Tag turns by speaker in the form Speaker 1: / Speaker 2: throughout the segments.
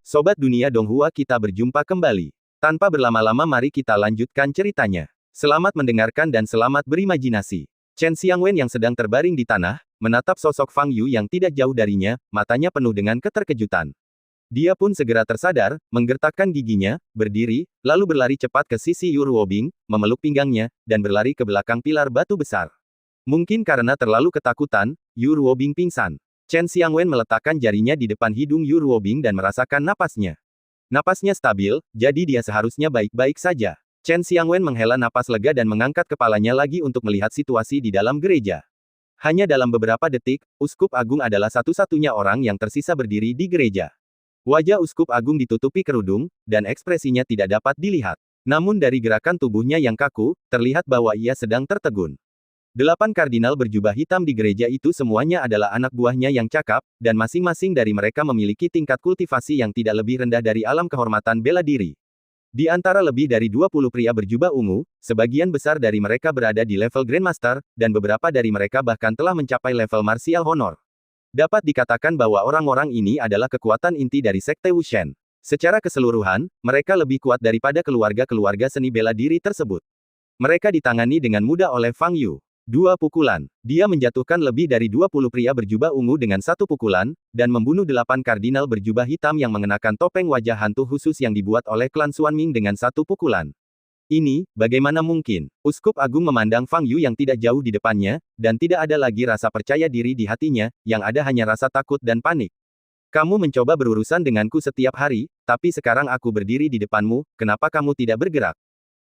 Speaker 1: Sobat Dunia Donghua, kita berjumpa kembali. Tanpa berlama-lama mari kita lanjutkan ceritanya. Selamat mendengarkan dan selamat berimajinasi. Chen Xiangwen yang sedang terbaring di tanah, menatap sosok Fang Yu yang tidak jauh darinya, matanya penuh dengan keterkejutan. Dia pun segera tersadar, menggertakkan giginya, berdiri, lalu berlari cepat ke sisi Yu Ruobing, memeluk pinggangnya, dan berlari ke belakang pilar batu besar. Mungkin karena terlalu ketakutan, Yu Ruobing pingsan. Chen Xiangwen meletakkan jarinya di depan hidung Yu Ruobing dan merasakan napasnya. Napasnya stabil, jadi dia seharusnya baik-baik saja. Chen Xiangwen menghela napas lega dan mengangkat kepalanya lagi untuk melihat situasi di dalam gereja. Hanya dalam beberapa detik, Uskup Agung adalah satu-satunya orang yang tersisa berdiri di gereja. Wajah Uskup Agung ditutupi kerudung, dan ekspresinya tidak dapat dilihat. Namun dari gerakan tubuhnya yang kaku, terlihat bahwa ia sedang tertegun. 8 kardinal berjubah hitam di gereja itu semuanya adalah anak buahnya yang cakap, dan masing-masing dari mereka memiliki tingkat kultivasi yang tidak lebih rendah dari alam kehormatan bela diri. Di antara lebih dari 20 pria berjubah ungu, sebagian besar dari mereka berada di level Grandmaster, dan beberapa dari mereka bahkan telah mencapai level Martial Honor. Dapat dikatakan bahwa orang-orang ini adalah kekuatan inti dari Sekte Wushen. Secara keseluruhan, mereka lebih kuat daripada keluarga-keluarga seni bela diri tersebut. Mereka ditangani dengan mudah oleh Fang Yu. 2 pukulan. Dia menjatuhkan lebih dari 20 pria berjubah ungu dengan 1 pukulan, dan membunuh 8 kardinal berjubah hitam yang mengenakan topeng wajah hantu khusus yang dibuat oleh klan Xuanming dengan 1 pukulan. Ini, bagaimana mungkin? Uskup Agung memandang Fang Yu yang tidak jauh di depannya, dan tidak ada lagi rasa percaya diri di hatinya, yang ada hanya rasa takut dan panik. Kamu mencoba berurusan denganku setiap hari, tapi sekarang aku berdiri di depanmu, kenapa kamu tidak bergerak?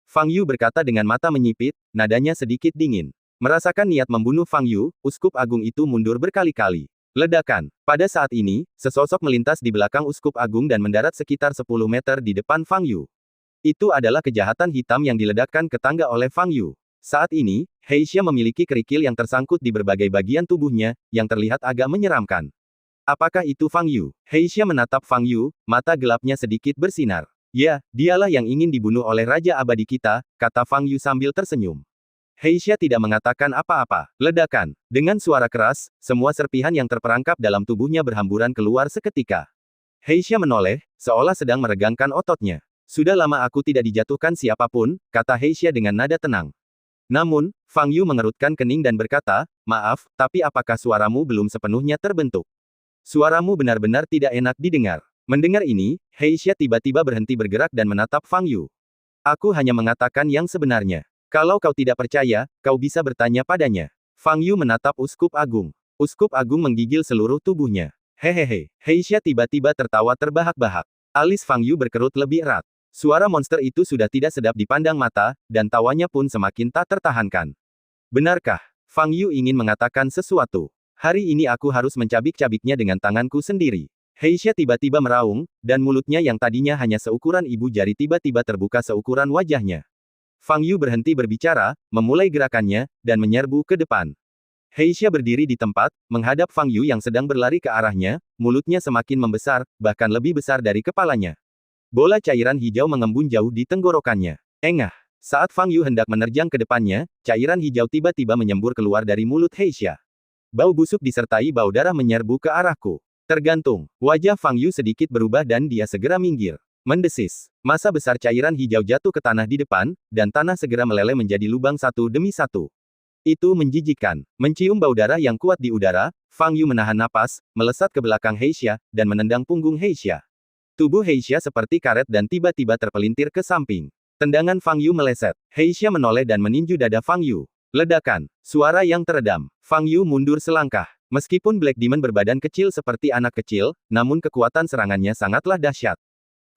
Speaker 1: Fang Yu berkata dengan mata menyipit, nadanya sedikit dingin. Merasakan niat membunuh Fang Yu, Uskup Agung itu mundur berkali-kali. Ledakan. Pada saat ini, sesosok melintas di belakang Uskup Agung dan mendarat sekitar 10 meter di depan Fang Yu. Itu adalah kejahatan hitam yang diledakkan ke tangga oleh Fang Yu. Saat ini, Heixia memiliki kerikil yang tersangkut di berbagai bagian tubuhnya, yang terlihat agak menyeramkan. Apakah itu Fang Yu? Heixia menatap Fang Yu, mata gelapnya sedikit bersinar. Ya, dialah yang ingin dibunuh oleh Raja Abadi kita, kata Fang Yu sambil tersenyum. Heixia tidak mengatakan apa-apa. Ledakan. Dengan suara keras, semua serpihan yang terperangkap dalam tubuhnya berhamburan keluar seketika. Heixia menoleh, seolah sedang meregangkan ototnya. Sudah lama aku tidak dijatuhkan siapapun, kata Heixia dengan nada tenang. Namun, Fang Yu mengerutkan kening dan berkata, maaf, tapi apakah suaramu belum sepenuhnya terbentuk? Suaramu benar-benar tidak enak didengar. Mendengar ini, Heixia tiba-tiba berhenti bergerak dan menatap Fang Yu. Aku hanya mengatakan yang sebenarnya. Kalau kau tidak percaya, kau bisa bertanya padanya. Fang Yu menatap Uskup Agung. Uskup Agung menggigil seluruh tubuhnya. Hehehe. Heixia tiba-tiba tertawa terbahak-bahak. Alis Fang Yu berkerut lebih erat. Suara monster itu sudah tidak sedap dipandang mata, dan tawanya pun semakin tak tertahankan. Benarkah? Fang Yu ingin mengatakan sesuatu. Hari ini aku harus mencabik-cabiknya dengan tanganku sendiri. Heixia tiba-tiba meraung, dan mulutnya yang tadinya hanya seukuran ibu jari tiba-tiba terbuka seukuran wajahnya. Fang Yu berhenti berbicara, memulai gerakannya, dan menyerbu ke depan. Heixia berdiri di tempat, menghadap Fang Yu yang sedang berlari ke arahnya, mulutnya semakin membesar, bahkan lebih besar dari kepalanya. Bola cairan hijau mengembun jauh di tenggorokannya. Engah. Saat Fang Yu hendak menerjang ke depannya, cairan hijau tiba-tiba menyembur keluar dari mulut Heixia. Bau busuk disertai bau darah menyerbu ke arahku. Tergantung. Wajah Fang Yu sedikit berubah dan dia segera minggir. Mendesis. Massa besar cairan hijau jatuh ke tanah di depan, dan tanah segera meleleh menjadi lubang satu demi satu. Itu menjijikkan. Mencium bau darah yang kuat di udara, Fang Yu menahan napas, melesat ke belakang Heixia, dan menendang punggung Heixia. Tubuh Heixia seperti karet dan tiba-tiba terpelintir ke samping. Tendangan Fang Yu meleset. Heixia menoleh dan meninju dada Fang Yu. Ledakan. Suara yang teredam. Fang Yu mundur selangkah. Meskipun Black Demon berbadan kecil seperti anak kecil, namun kekuatan serangannya sangatlah dahsyat.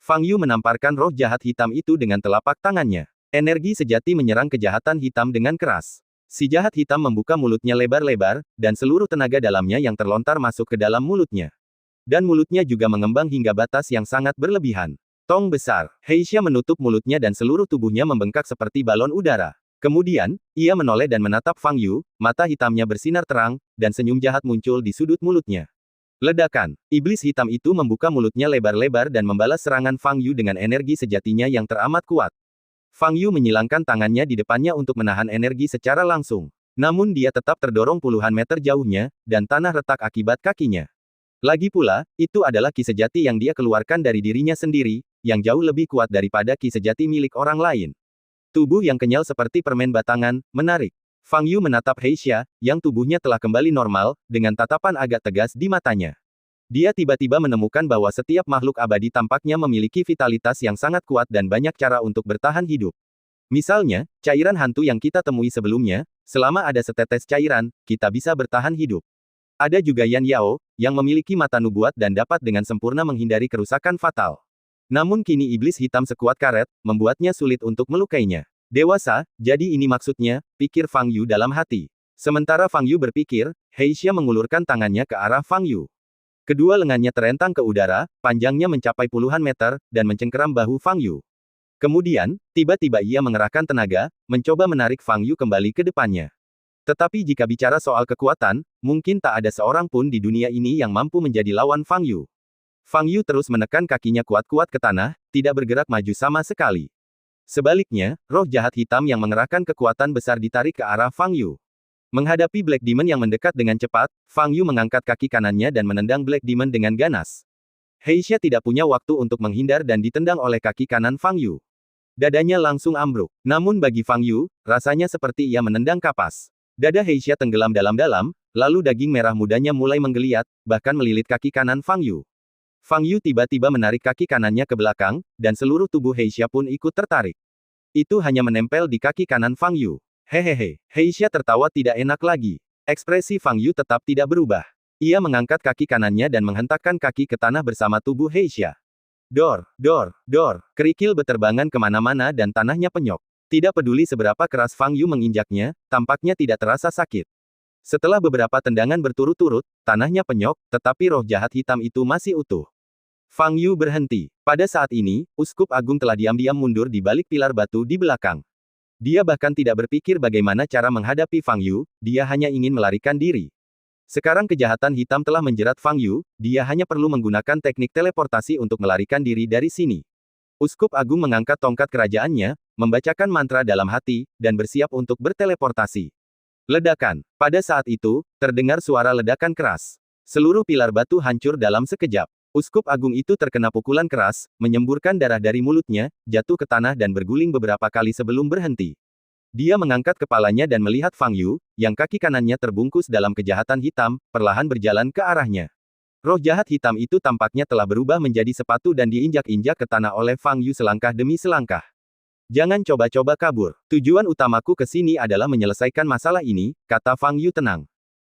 Speaker 1: Fang Yu menamparkan roh jahat hitam itu dengan telapak tangannya. Energi sejati menyerang kejahatan hitam dengan keras. Si jahat hitam membuka mulutnya lebar-lebar, dan seluruh tenaga dalamnya yang terlontar masuk ke dalam mulutnya. Dan mulutnya juga mengembang hingga batas yang sangat berlebihan. Tong besar. Heixia menutup mulutnya dan seluruh tubuhnya membengkak seperti balon udara. Kemudian, ia menoleh dan menatap Fang Yu, mata hitamnya bersinar terang, dan senyum jahat muncul di sudut mulutnya. Ledakan. Iblis hitam itu membuka mulutnya lebar-lebar dan membalas serangan Fang Yu dengan energi sejatinya yang teramat kuat. Fang Yu menyilangkan tangannya di depannya untuk menahan energi secara langsung. Namun dia tetap terdorong puluhan meter jauhnya, dan tanah retak akibat kakinya. Lagi pula, itu adalah ki sejati yang dia keluarkan dari dirinya sendiri, yang jauh lebih kuat daripada ki sejati milik orang lain. Tubuh yang kenyal seperti permen batangan, menarik. Fang Yu menatap Heixia, yang tubuhnya telah kembali normal, dengan tatapan agak tegas di matanya. Dia tiba-tiba menemukan bahwa setiap makhluk abadi tampaknya memiliki vitalitas yang sangat kuat dan banyak cara untuk bertahan hidup. Misalnya, cairan hantu yang kita temui sebelumnya, selama ada setetes cairan, kita bisa bertahan hidup. Ada juga Yan Yao, yang memiliki mata nubuat dan dapat dengan sempurna menghindari kerusakan fatal. Namun kini iblis hitam sekuat karet, membuatnya sulit untuk melukainya. Dewasa, jadi ini maksudnya, pikir Fang Yu dalam hati. Sementara Fang Yu berpikir, Heixia mengulurkan tangannya ke arah Fang Yu. Kedua lengannya terentang ke udara, panjangnya mencapai puluhan meter, dan mencengkeram bahu Fang Yu. Kemudian, tiba-tiba ia mengerahkan tenaga, mencoba menarik Fang Yu kembali ke depannya. Tetapi jika bicara soal kekuatan, mungkin tak ada seorang pun di dunia ini yang mampu menjadi lawan Fang Yu. Fang Yu terus menekan kakinya kuat-kuat ke tanah, tidak bergerak maju sama sekali. Sebaliknya, roh jahat hitam yang mengerahkan kekuatan besar ditarik ke arah Fang Yu. Menghadapi Black Demon yang mendekat dengan cepat, Fang Yu mengangkat kaki kanannya dan menendang Black Demon dengan ganas. Heixia tidak punya waktu untuk menghindar dan ditendang oleh kaki kanan Fang Yu. Dadanya langsung ambruk. Namun bagi Fang Yu, rasanya seperti ia menendang kapas. Dada Heixia tenggelam dalam-dalam, lalu daging merah mudanya mulai menggeliat, bahkan melilit kaki kanan Fang Yu. Fang Yu tiba-tiba menarik kaki kanannya ke belakang, dan seluruh tubuh Heixia pun ikut tertarik. Itu hanya menempel di kaki kanan Fang Yu. Hehehe, Heixia tertawa tidak enak lagi. Ekspresi Fang Yu tetap tidak berubah. Ia mengangkat kaki kanannya dan menghentakkan kaki ke tanah bersama tubuh Heixia. Dor, dor, dor, kerikil beterbangan kemana-mana dan tanahnya penyok. Tidak peduli seberapa keras Fang Yu menginjaknya, tampaknya tidak terasa sakit. Setelah beberapa tendangan berturut-turut, tanahnya penyok, tetapi roh jahat hitam itu masih utuh. Fang Yu berhenti. Pada saat ini, Uskup Agung telah diam-diam mundur di balik pilar batu di belakang. Dia bahkan tidak berpikir bagaimana cara menghadapi Fang Yu, dia hanya ingin melarikan diri. Sekarang kejahatan hitam telah menjerat Fang Yu, dia hanya perlu menggunakan teknik teleportasi untuk melarikan diri dari sini. Uskup Agung mengangkat tongkat kerajaannya, membacakan mantra dalam hati, dan bersiap untuk berteleportasi. Ledakan. Pada saat itu, terdengar suara ledakan keras. Seluruh pilar batu hancur dalam sekejap. Uskup Agung itu terkena pukulan keras, menyemburkan darah dari mulutnya, jatuh ke tanah dan berguling beberapa kali sebelum berhenti. Dia mengangkat kepalanya dan melihat Fang Yu, yang kaki kanannya terbungkus dalam kejahatan hitam, perlahan berjalan ke arahnya. Roh jahat hitam itu tampaknya telah berubah menjadi sepatu dan diinjak-injak ke tanah oleh Fang Yu selangkah demi selangkah. Jangan coba-coba kabur. Tujuan utamaku ke sini adalah menyelesaikan masalah ini, kata Fang Yu tenang.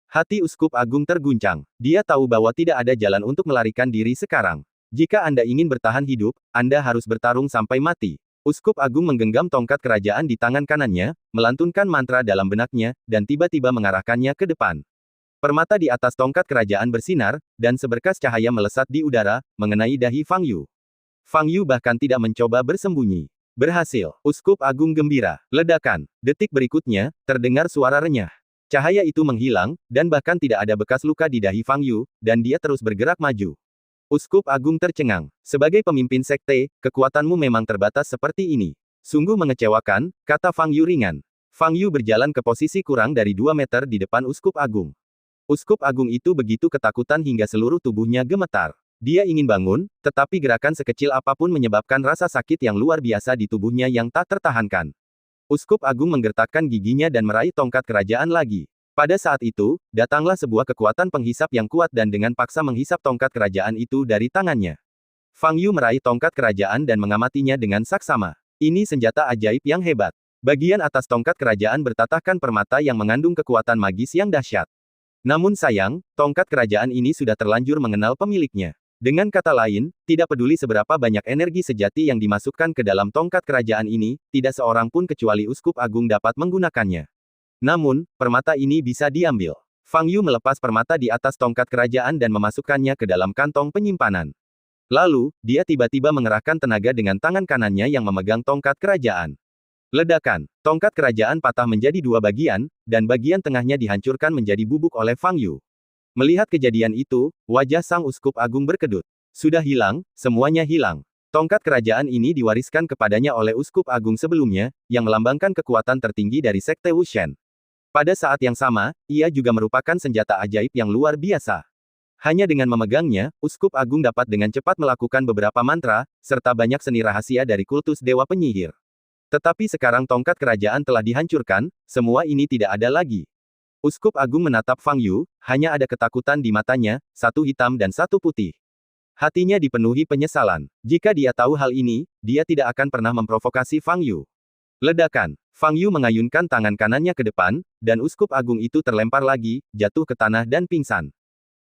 Speaker 1: Hati Uskup Agung terguncang. Dia tahu bahwa tidak ada jalan untuk melarikan diri sekarang. Jika Anda ingin bertahan hidup, Anda harus bertarung sampai mati. Uskup Agung menggenggam tongkat kerajaan di tangan kanannya, melantunkan mantra dalam benaknya, dan tiba-tiba mengarahkannya ke depan. Permata di atas tongkat kerajaan bersinar, dan seberkas cahaya melesat di udara, mengenai dahi Fang Yu. Fang Yu bahkan tidak mencoba bersembunyi. Berhasil. Uskup Agung gembira. Ledakan. Detik berikutnya, terdengar suara renyah. Cahaya itu menghilang, dan bahkan tidak ada bekas luka di dahi Fang Yu, dan dia terus bergerak maju. Uskup Agung tercengang. Sebagai pemimpin sekte, kekuatanmu memang terbatas seperti ini. Sungguh mengecewakan, kata Fang Yu ringan. Fang Yu berjalan ke posisi kurang dari 2 meter di depan Uskup Agung. Uskup Agung itu begitu ketakutan hingga seluruh tubuhnya gemetar. Dia ingin bangun, tetapi gerakan sekecil apapun menyebabkan rasa sakit yang luar biasa di tubuhnya yang tak tertahankan. Uskup Agung menggertakkan giginya dan meraih tongkat kerajaan lagi. Pada saat itu, datanglah sebuah kekuatan penghisap yang kuat dan dengan paksa menghisap tongkat kerajaan itu dari tangannya. Fang Yu meraih tongkat kerajaan dan mengamatinya dengan saksama. Ini senjata ajaib yang hebat. Bagian atas tongkat kerajaan bertatahkan permata yang mengandung kekuatan magis yang dahsyat. Namun sayang, tongkat kerajaan ini sudah terlanjur mengenal pemiliknya. Dengan kata lain, tidak peduli seberapa banyak energi sejati yang dimasukkan ke dalam tongkat kerajaan ini, tidak seorang pun kecuali Uskup Agung dapat menggunakannya. Namun, permata ini bisa diambil. Fang Yu melepas permata di atas tongkat kerajaan dan memasukkannya ke dalam kantong penyimpanan. Lalu, dia tiba-tiba mengerahkan tenaga dengan tangan kanannya yang memegang tongkat kerajaan. Ledakan. Tongkat kerajaan patah menjadi 2 bagian, dan bagian tengahnya dihancurkan menjadi bubuk oleh Fang Yu. Melihat kejadian itu, wajah sang Uskup Agung berkedut. Sudah hilang, semuanya hilang. Tongkat kerajaan ini diwariskan kepadanya oleh Uskup Agung sebelumnya, yang melambangkan kekuatan tertinggi dari Sekte Wushen. Pada saat yang sama, ia juga merupakan senjata ajaib yang luar biasa. Hanya dengan memegangnya, Uskup Agung dapat dengan cepat melakukan beberapa mantra, serta banyak seni rahasia dari kultus dewa penyihir. Tetapi sekarang tongkat kerajaan telah dihancurkan, semua ini tidak ada lagi. Uskup Agung menatap Fang Yu, hanya ada ketakutan di matanya, satu hitam dan satu putih. Hatinya dipenuhi penyesalan. Jika dia tahu hal ini, dia tidak akan pernah memprovokasi Fang Yu. Ledakan. Fang Yu mengayunkan tangan kanannya ke depan, dan Uskup Agung itu terlempar lagi, jatuh ke tanah dan pingsan.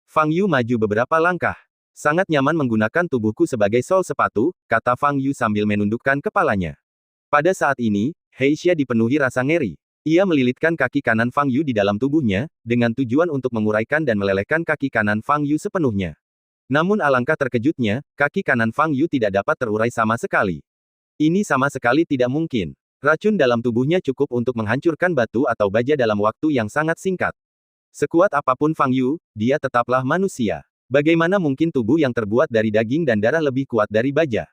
Speaker 1: Fang Yu maju beberapa langkah. Sangat nyaman menggunakan tubuhku sebagai sol sepatu, kata Fang Yu sambil menundukkan kepalanya. Pada saat ini, Heixia dipenuhi rasa ngeri. Ia melilitkan kaki kanan Fang Yu di dalam tubuhnya, dengan tujuan untuk menguraikan dan melelehkan kaki kanan Fang Yu sepenuhnya. Namun alangkah terkejutnya, kaki kanan Fang Yu tidak dapat terurai sama sekali. Ini sama sekali tidak mungkin. Racun dalam tubuhnya cukup untuk menghancurkan batu atau baja dalam waktu yang sangat singkat. Sekuat apapun Fang Yu, dia tetaplah manusia. Bagaimana mungkin tubuh yang terbuat dari daging dan darah lebih kuat dari baja?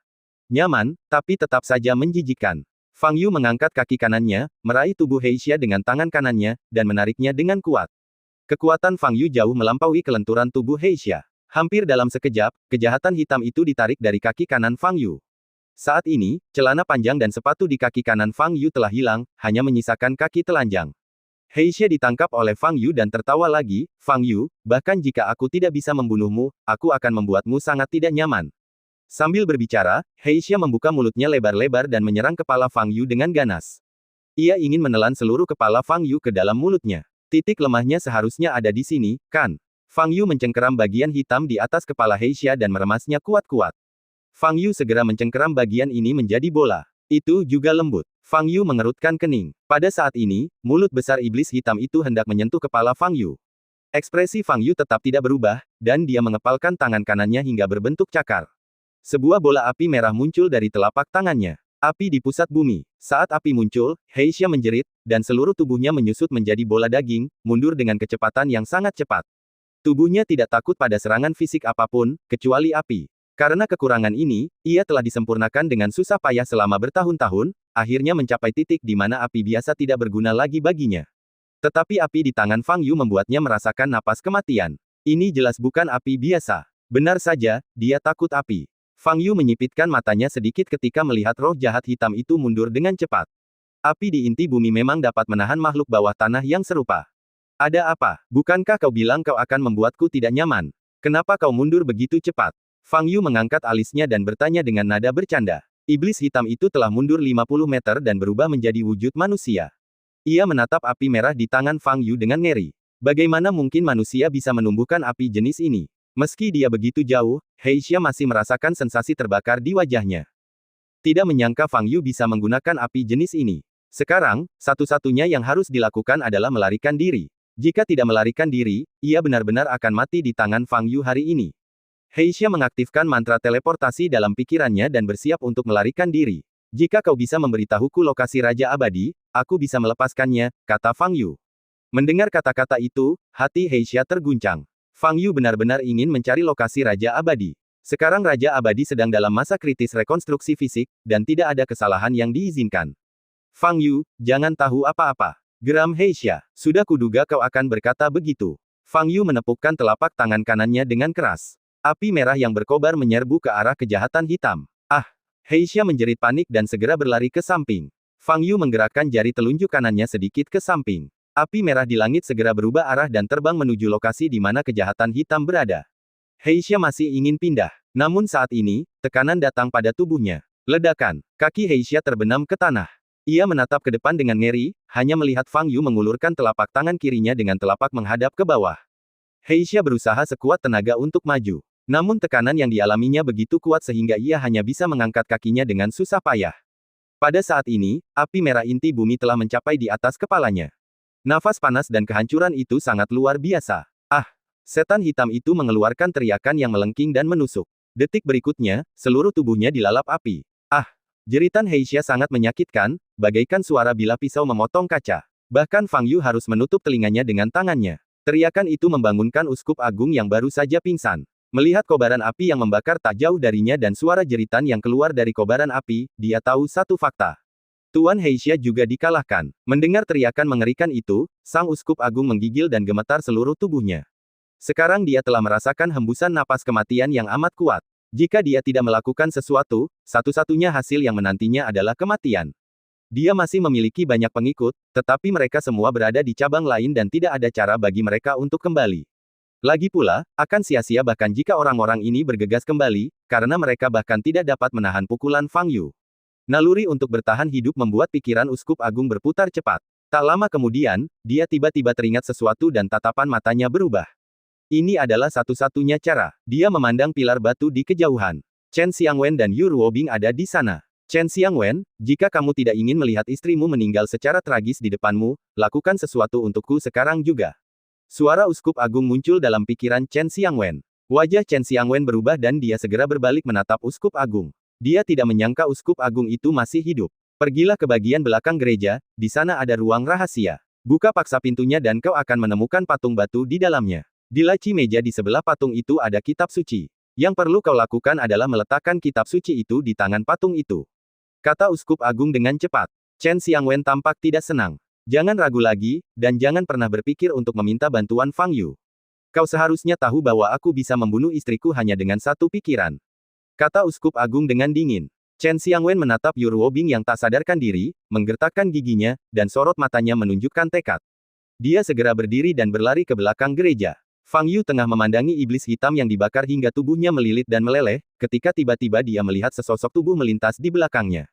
Speaker 1: Nyaman, tapi tetap saja menjijikkan. Fang Yu mengangkat kaki kanannya, meraih tubuh Heixia dengan tangan kanannya, dan menariknya dengan kuat. Kekuatan Fang Yu jauh melampaui kelenturan tubuh Heixia. Hampir dalam sekejap, kejahatan hitam itu ditarik dari kaki kanan Fang Yu. Saat ini, celana panjang dan sepatu di kaki kanan Fang Yu telah hilang, hanya menyisakan kaki telanjang. Heixia ditangkap oleh Fang Yu dan tertawa lagi, Fang Yu, bahkan jika aku tidak bisa membunuhmu, aku akan membuatmu sangat tidak nyaman. Sambil berbicara, Heixia membuka mulutnya lebar-lebar dan menyerang kepala Fang Yu dengan ganas. Ia ingin menelan seluruh kepala Fang Yu ke dalam mulutnya. Titik lemahnya seharusnya ada di sini, kan? Fang Yu mencengkeram bagian hitam di atas kepala Heixia dan meremasnya kuat-kuat. Fang Yu segera mencengkeram bagian ini menjadi bola. Itu juga lembut. Fang Yu mengerutkan kening. Pada saat ini, mulut besar iblis hitam itu hendak menyentuh kepala Fang Yu. Ekspresi Fang Yu tetap tidak berubah, dan dia mengepalkan tangan kanannya hingga berbentuk cakar. Sebuah bola api merah muncul dari telapak tangannya. Api di pusat bumi. Saat api muncul, Heixia menjerit, dan seluruh tubuhnya menyusut menjadi bola daging, mundur dengan kecepatan yang sangat cepat. Tubuhnya tidak takut pada serangan fisik apapun, kecuali api. Karena kekurangan ini, ia telah disempurnakan dengan susah payah selama bertahun-tahun, akhirnya mencapai titik di mana api biasa tidak berguna lagi baginya. Tetapi api di tangan Fang Yu membuatnya merasakan napas kematian. Ini jelas bukan api biasa. Benar saja, dia takut api. Fang Yu menyipitkan matanya sedikit ketika melihat roh jahat hitam itu mundur dengan cepat. Api di inti bumi memang dapat menahan makhluk bawah tanah yang serupa. Ada apa? Bukankah kau bilang kau akan membuatku tidak nyaman? Kenapa kau mundur begitu cepat? Fang Yu mengangkat alisnya dan bertanya dengan nada bercanda. Iblis hitam itu telah mundur 50 meter dan berubah menjadi wujud manusia. Ia menatap api merah di tangan Fang Yu dengan ngeri. Bagaimana mungkin manusia bisa menumbuhkan api jenis ini? Meski dia begitu jauh, Heixia masih merasakan sensasi terbakar di wajahnya. Tidak menyangka Fang Yu bisa menggunakan api jenis ini. Sekarang, satu-satunya yang harus dilakukan adalah melarikan diri. Jika tidak melarikan diri, ia benar-benar akan mati di tangan Fang Yu hari ini. Heixia mengaktifkan mantra teleportasi dalam pikirannya dan bersiap untuk melarikan diri. Jika kau bisa memberitahuku lokasi Raja Abadi, aku bisa melepaskannya, kata Fang Yu. Mendengar kata-kata itu, hati Heixia terguncang. Fang Yu benar-benar ingin mencari lokasi Raja Abadi. Sekarang Raja Abadi sedang dalam masa kritis rekonstruksi fisik, dan tidak ada kesalahan yang diizinkan. Fang Yu, jangan tahu apa-apa. Geram Heixia. Sudah kuduga kau akan berkata begitu. Fang Yu menepukkan telapak tangan kanannya dengan keras. Api merah yang berkobar menyerbu ke arah kejahatan hitam. Ah! Heixia menjerit panik dan segera berlari ke samping. Fang Yu menggerakkan jari telunjuk kanannya sedikit ke samping. Api merah di langit segera berubah arah dan terbang menuju lokasi di mana kejahatan hitam berada. Heixia masih ingin pindah. Namun saat ini, tekanan datang pada tubuhnya. Ledakan. Kaki Heixia terbenam ke tanah. Ia menatap ke depan dengan ngeri, hanya melihat Fang Yu mengulurkan telapak tangan kirinya dengan telapak menghadap ke bawah. Heixia berusaha sekuat tenaga untuk maju. Namun tekanan yang dialaminya begitu kuat sehingga ia hanya bisa mengangkat kakinya dengan susah payah. Pada saat ini, api merah inti bumi telah mencapai di atas kepalanya. Nafas panas dan kehancuran itu sangat luar biasa. Ah! Setan hitam itu mengeluarkan teriakan yang melengking dan menusuk. Detik berikutnya, seluruh tubuhnya dilalap api. Ah! Jeritan Heixia sangat menyakitkan, bagaikan suara bila pisau memotong kaca. Bahkan Fang Yu harus menutup telinganya dengan tangannya. Teriakan itu membangunkan Uskup Agung yang baru saja pingsan. Melihat kobaran api yang membakar tak jauh darinya dan suara jeritan yang keluar dari kobaran api, dia tahu satu fakta. Tuan Heixia juga dikalahkan. Mendengar teriakan mengerikan itu, sang Uskup Agung menggigil dan gemetar seluruh tubuhnya. Sekarang dia telah merasakan hembusan napas kematian yang amat kuat. Jika dia tidak melakukan sesuatu, satu-satunya hasil yang menantinya adalah kematian. Dia masih memiliki banyak pengikut, tetapi mereka semua berada di cabang lain dan tidak ada cara bagi mereka untuk kembali. Lagi pula, akan sia-sia bahkan jika orang-orang ini bergegas kembali, karena mereka bahkan tidak dapat menahan pukulan Fang Yu. Naluri untuk bertahan hidup membuat pikiran Uskup Agung berputar cepat. Tak lama kemudian, dia tiba-tiba teringat sesuatu dan tatapan matanya berubah. Ini adalah satu-satunya cara. Dia memandang pilar batu di kejauhan. Chen Xiangwen dan Yu Ruobing ada di sana. Chen Xiangwen, jika kamu tidak ingin melihat istrimu meninggal secara tragis di depanmu, lakukan sesuatu untukku sekarang juga. Suara Uskup Agung muncul dalam pikiran Chen Xiangwen. Wajah Chen Xiangwen berubah dan dia segera berbalik menatap Uskup Agung. Dia tidak menyangka Uskup Agung itu masih hidup. Pergilah ke bagian belakang gereja, di sana ada ruang rahasia. Buka paksa pintunya dan kau akan menemukan patung batu di dalamnya. Di laci meja di sebelah patung itu ada kitab suci. Yang perlu kau lakukan adalah meletakkan kitab suci itu di tangan patung itu. Kata Uskup Agung dengan cepat. Chen Xiangwen tampak tidak senang. Jangan ragu lagi, dan jangan pernah berpikir untuk meminta bantuan Fang Yu. Kau seharusnya tahu bahwa aku bisa membunuh istriku hanya dengan satu pikiran. Kata Uskup Agung dengan dingin. Chen Xiangwen menatap Yu Ruobing yang tak sadarkan diri, menggertakkan giginya, dan sorot matanya menunjukkan tekad. Dia segera berdiri dan berlari ke belakang gereja. Fang Yu tengah memandangi iblis hitam yang dibakar hingga tubuhnya melilit dan meleleh, ketika tiba-tiba dia melihat sesosok tubuh melintas di belakangnya.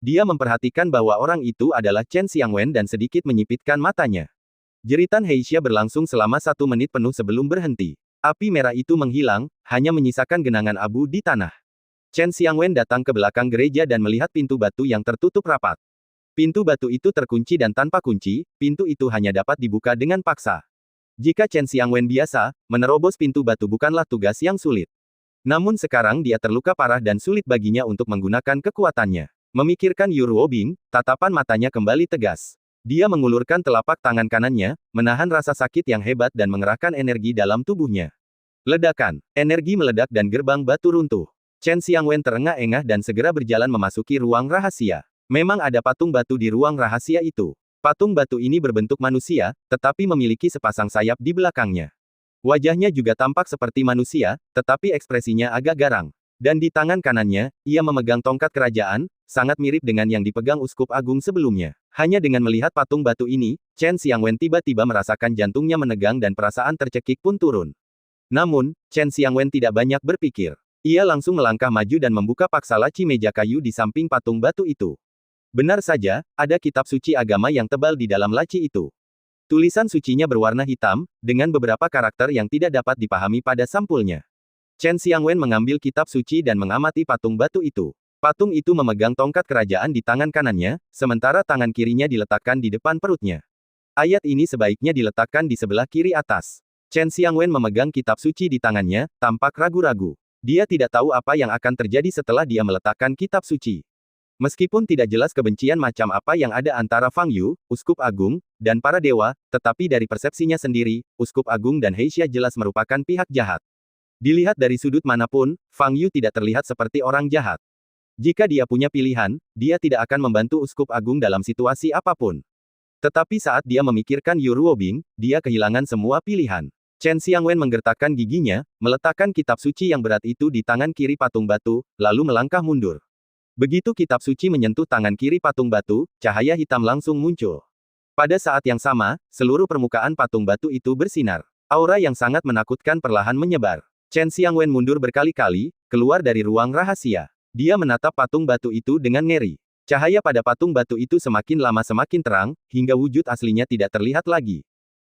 Speaker 1: Dia memperhatikan bahwa orang itu adalah Chen Xiangwen dan sedikit menyipitkan matanya. Jeritan Heisha berlangsung selama 1 menit penuh sebelum berhenti. Api merah itu menghilang, hanya menyisakan genangan abu di tanah. Chen Xiangwen datang ke belakang gereja dan melihat pintu batu yang tertutup rapat. Pintu batu itu terkunci dan tanpa kunci, pintu itu hanya dapat dibuka dengan paksa. Jika Chen Xiangwen biasa, menerobos pintu batu bukanlah tugas yang sulit. Namun sekarang dia terluka parah dan sulit baginya untuk menggunakan kekuatannya. Memikirkan Yu Ruobing, tatapan matanya kembali tegas. Dia mengulurkan telapak tangan kanannya, menahan rasa sakit yang hebat dan mengerahkan energi dalam tubuhnya. Ledakan. Energi meledak dan gerbang batu runtuh. Chen Xiangwen terengah-engah dan segera berjalan memasuki ruang rahasia. Memang ada patung batu di ruang rahasia itu. Patung batu ini berbentuk manusia, tetapi memiliki sepasang sayap di belakangnya. Wajahnya juga tampak seperti manusia, tetapi ekspresinya agak garang. Dan di tangan kanannya, ia memegang tongkat kerajaan, sangat mirip dengan yang dipegang Uskup Agung sebelumnya. Hanya dengan melihat patung batu ini, Chen Xiangwen tiba-tiba merasakan jantungnya menegang dan perasaan tercekik pun turun. Namun, Chen Xiangwen tidak banyak berpikir. Ia langsung melangkah maju dan membuka paksa laci meja kayu di samping patung batu itu. Benar saja, ada kitab suci agama yang tebal di dalam laci itu. Tulisan sucinya berwarna hitam, dengan beberapa karakter yang tidak dapat dipahami pada sampulnya. Chen Xiangwen mengambil kitab suci dan mengamati patung batu itu. Patung itu memegang tongkat kerajaan di tangan kanannya, sementara tangan kirinya diletakkan di depan perutnya. Ayat ini sebaiknya diletakkan di sebelah kiri atas. Chen Xiangwen memegang kitab suci di tangannya, tampak ragu-ragu. Dia tidak tahu apa yang akan terjadi setelah dia meletakkan kitab suci. Meskipun tidak jelas kebencian macam apa yang ada antara Fang Yu, Uskup Agung, dan para dewa, tetapi dari persepsinya sendiri, Uskup Agung dan Heisha jelas merupakan pihak jahat. Dilihat dari sudut manapun, Fang Yu tidak terlihat seperti orang jahat. Jika dia punya pilihan, dia tidak akan membantu Uskup Agung dalam situasi apapun. Tetapi saat dia memikirkan Yu Ruobing, dia kehilangan semua pilihan. Chen Xiangwen menggertakkan giginya, meletakkan kitab suci yang berat itu di tangan kiri patung batu, lalu melangkah mundur. Begitu kitab suci menyentuh tangan kiri patung batu, cahaya hitam langsung muncul. Pada saat yang sama, seluruh permukaan patung batu itu bersinar. Aura yang sangat menakutkan perlahan menyebar. Chen Xiangwen mundur berkali-kali, keluar dari ruang rahasia. Dia menatap patung batu itu dengan ngeri. Cahaya pada patung batu itu semakin lama semakin terang, hingga wujud aslinya tidak terlihat lagi.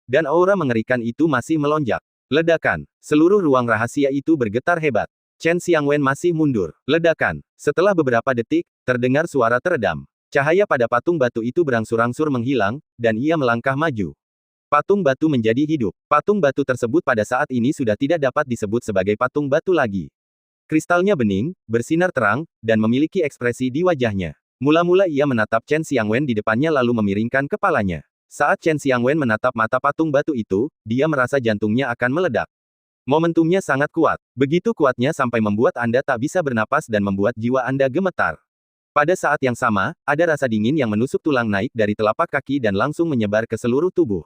Speaker 1: Dan aura mengerikan itu masih melonjak. Ledakan. Seluruh ruang rahasia itu bergetar hebat. Chen Xiangwen masih mundur. Ledakan. Setelah beberapa detik, terdengar suara teredam. Cahaya pada patung batu itu berangsur-angsur menghilang, dan ia melangkah maju. Patung batu menjadi hidup. Patung batu tersebut pada saat ini sudah tidak dapat disebut sebagai patung batu lagi. Kristalnya bening, bersinar terang, dan memiliki ekspresi di wajahnya. Mula-mula ia menatap Chen Xiangwen di depannya lalu memiringkan kepalanya. Saat Chen Xiangwen menatap mata patung batu itu, dia merasa jantungnya akan meledak. Momentumnya sangat kuat. Begitu kuatnya sampai membuat Anda tak bisa bernapas dan membuat jiwa Anda gemetar. Pada saat yang sama, ada rasa dingin yang menusuk tulang naik dari telapak kaki dan langsung menyebar ke seluruh tubuh.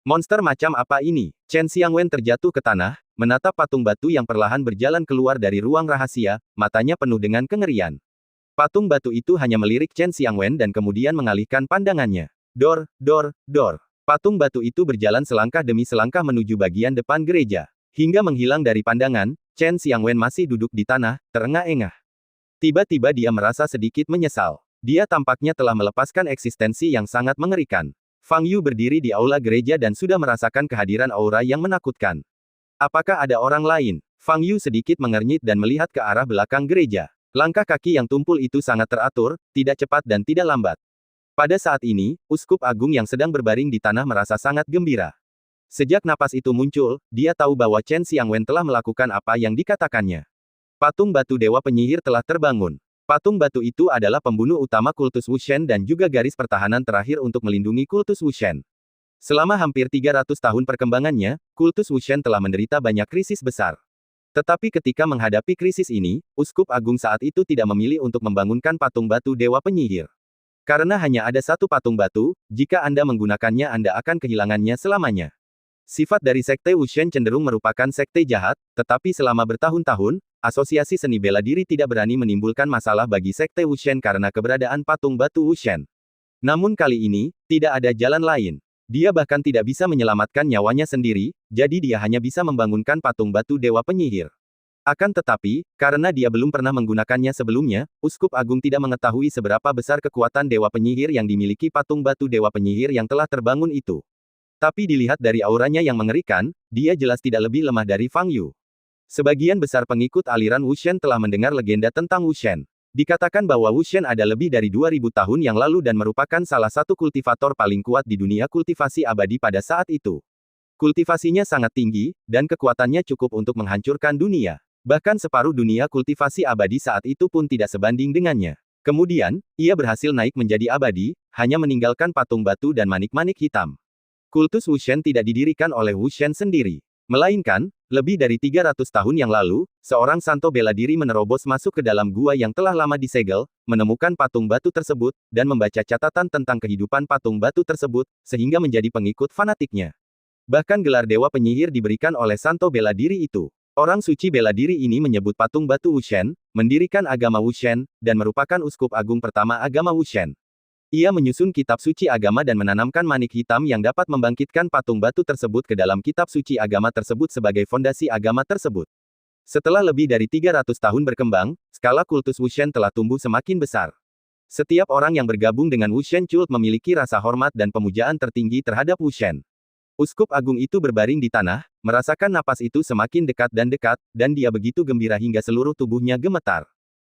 Speaker 1: Monster macam apa ini? Chen Xiangwen terjatuh ke tanah, menatap patung batu yang perlahan berjalan keluar dari ruang rahasia, matanya penuh dengan kengerian. Patung batu itu hanya melirik Chen Xiangwen dan kemudian mengalihkan pandangannya. Dor, dor, dor. Patung batu itu berjalan selangkah demi selangkah menuju bagian depan gereja. Hingga menghilang dari pandangan, Chen Xiangwen masih duduk di tanah, terengah-engah. Tiba-tiba dia merasa sedikit menyesal. Dia tampaknya telah melepaskan eksistensi yang sangat mengerikan. Fang Yu berdiri di aula gereja dan sudah merasakan kehadiran aura yang menakutkan. Apakah ada orang lain? Fang Yu sedikit mengernyit dan melihat ke arah belakang gereja. Langkah kaki yang tumpul itu sangat teratur, tidak cepat dan tidak lambat. Pada saat ini, Uskup Agung yang sedang berbaring di tanah merasa sangat gembira. Sejak napas itu muncul, dia tahu bahwa Chen Xiangwen telah melakukan apa yang dikatakannya. Patung batu Dewa Penyihir telah terbangun. Patung batu itu adalah pembunuh utama kultus Wushen dan juga garis pertahanan terakhir untuk melindungi kultus Wushen. Selama hampir 300 tahun perkembangannya, kultus Wushen telah menderita banyak krisis besar. Tetapi ketika menghadapi krisis ini, Uskup Agung saat itu tidak memilih untuk membangunkan patung batu Dewa Penyihir. Karena hanya ada satu patung batu, jika Anda menggunakannya Anda akan kehilangannya selamanya. Sifat dari Sekte Wushen cenderung merupakan sekte jahat, tetapi selama bertahun-tahun, Asosiasi Seni Bela Diri tidak berani menimbulkan masalah bagi Sekte Wushen karena keberadaan patung batu Wushen. Namun kali ini, tidak ada jalan lain. Dia bahkan tidak bisa menyelamatkan nyawanya sendiri, jadi dia hanya bisa membangunkan patung batu Dewa Penyihir. Akan tetapi, karena dia belum pernah menggunakannya sebelumnya, Uskup Agung tidak mengetahui seberapa besar kekuatan Dewa Penyihir yang dimiliki patung batu Dewa Penyihir yang telah terbangun itu. Tapi dilihat dari auranya yang mengerikan, dia jelas tidak lebih lemah dari Fang Yu. Sebagian besar pengikut aliran Wushen telah mendengar legenda tentang Wushen. Dikatakan bahwa Wushen ada lebih dari 2000 tahun yang lalu dan merupakan salah satu kultivator paling kuat di dunia kultivasi abadi pada saat itu. Kultivasinya sangat tinggi, dan kekuatannya cukup untuk menghancurkan dunia. Bahkan separuh dunia kultivasi abadi saat itu pun tidak sebanding dengannya. Kemudian, ia berhasil naik menjadi abadi, hanya meninggalkan patung batu dan manik-manik hitam. Kultus Wushen tidak didirikan oleh Wushen sendiri. Melainkan, lebih dari 300 tahun yang lalu, seorang santo bela diri menerobos masuk ke dalam gua yang telah lama disegel, menemukan patung batu tersebut, dan membaca catatan tentang kehidupan patung batu tersebut, sehingga menjadi pengikut fanatiknya. Bahkan gelar Dewa Penyihir diberikan oleh santo bela diri itu. Orang suci bela diri ini menyebut patung batu Wushen, mendirikan agama Wushen, dan merupakan uskup agung pertama agama Wushen. Ia menyusun kitab suci agama dan menanamkan manik hitam yang dapat membangkitkan patung batu tersebut ke dalam kitab suci agama tersebut sebagai fondasi agama tersebut. Setelah lebih dari 300 tahun berkembang, skala kultus Wushen telah tumbuh semakin besar. Setiap orang yang bergabung dengan Wushen Cult memiliki rasa hormat dan pemujaan tertinggi terhadap Wushen. Uskup agung itu berbaring di tanah, merasakan napas itu semakin dekat, dan dia begitu gembira hingga seluruh tubuhnya gemetar.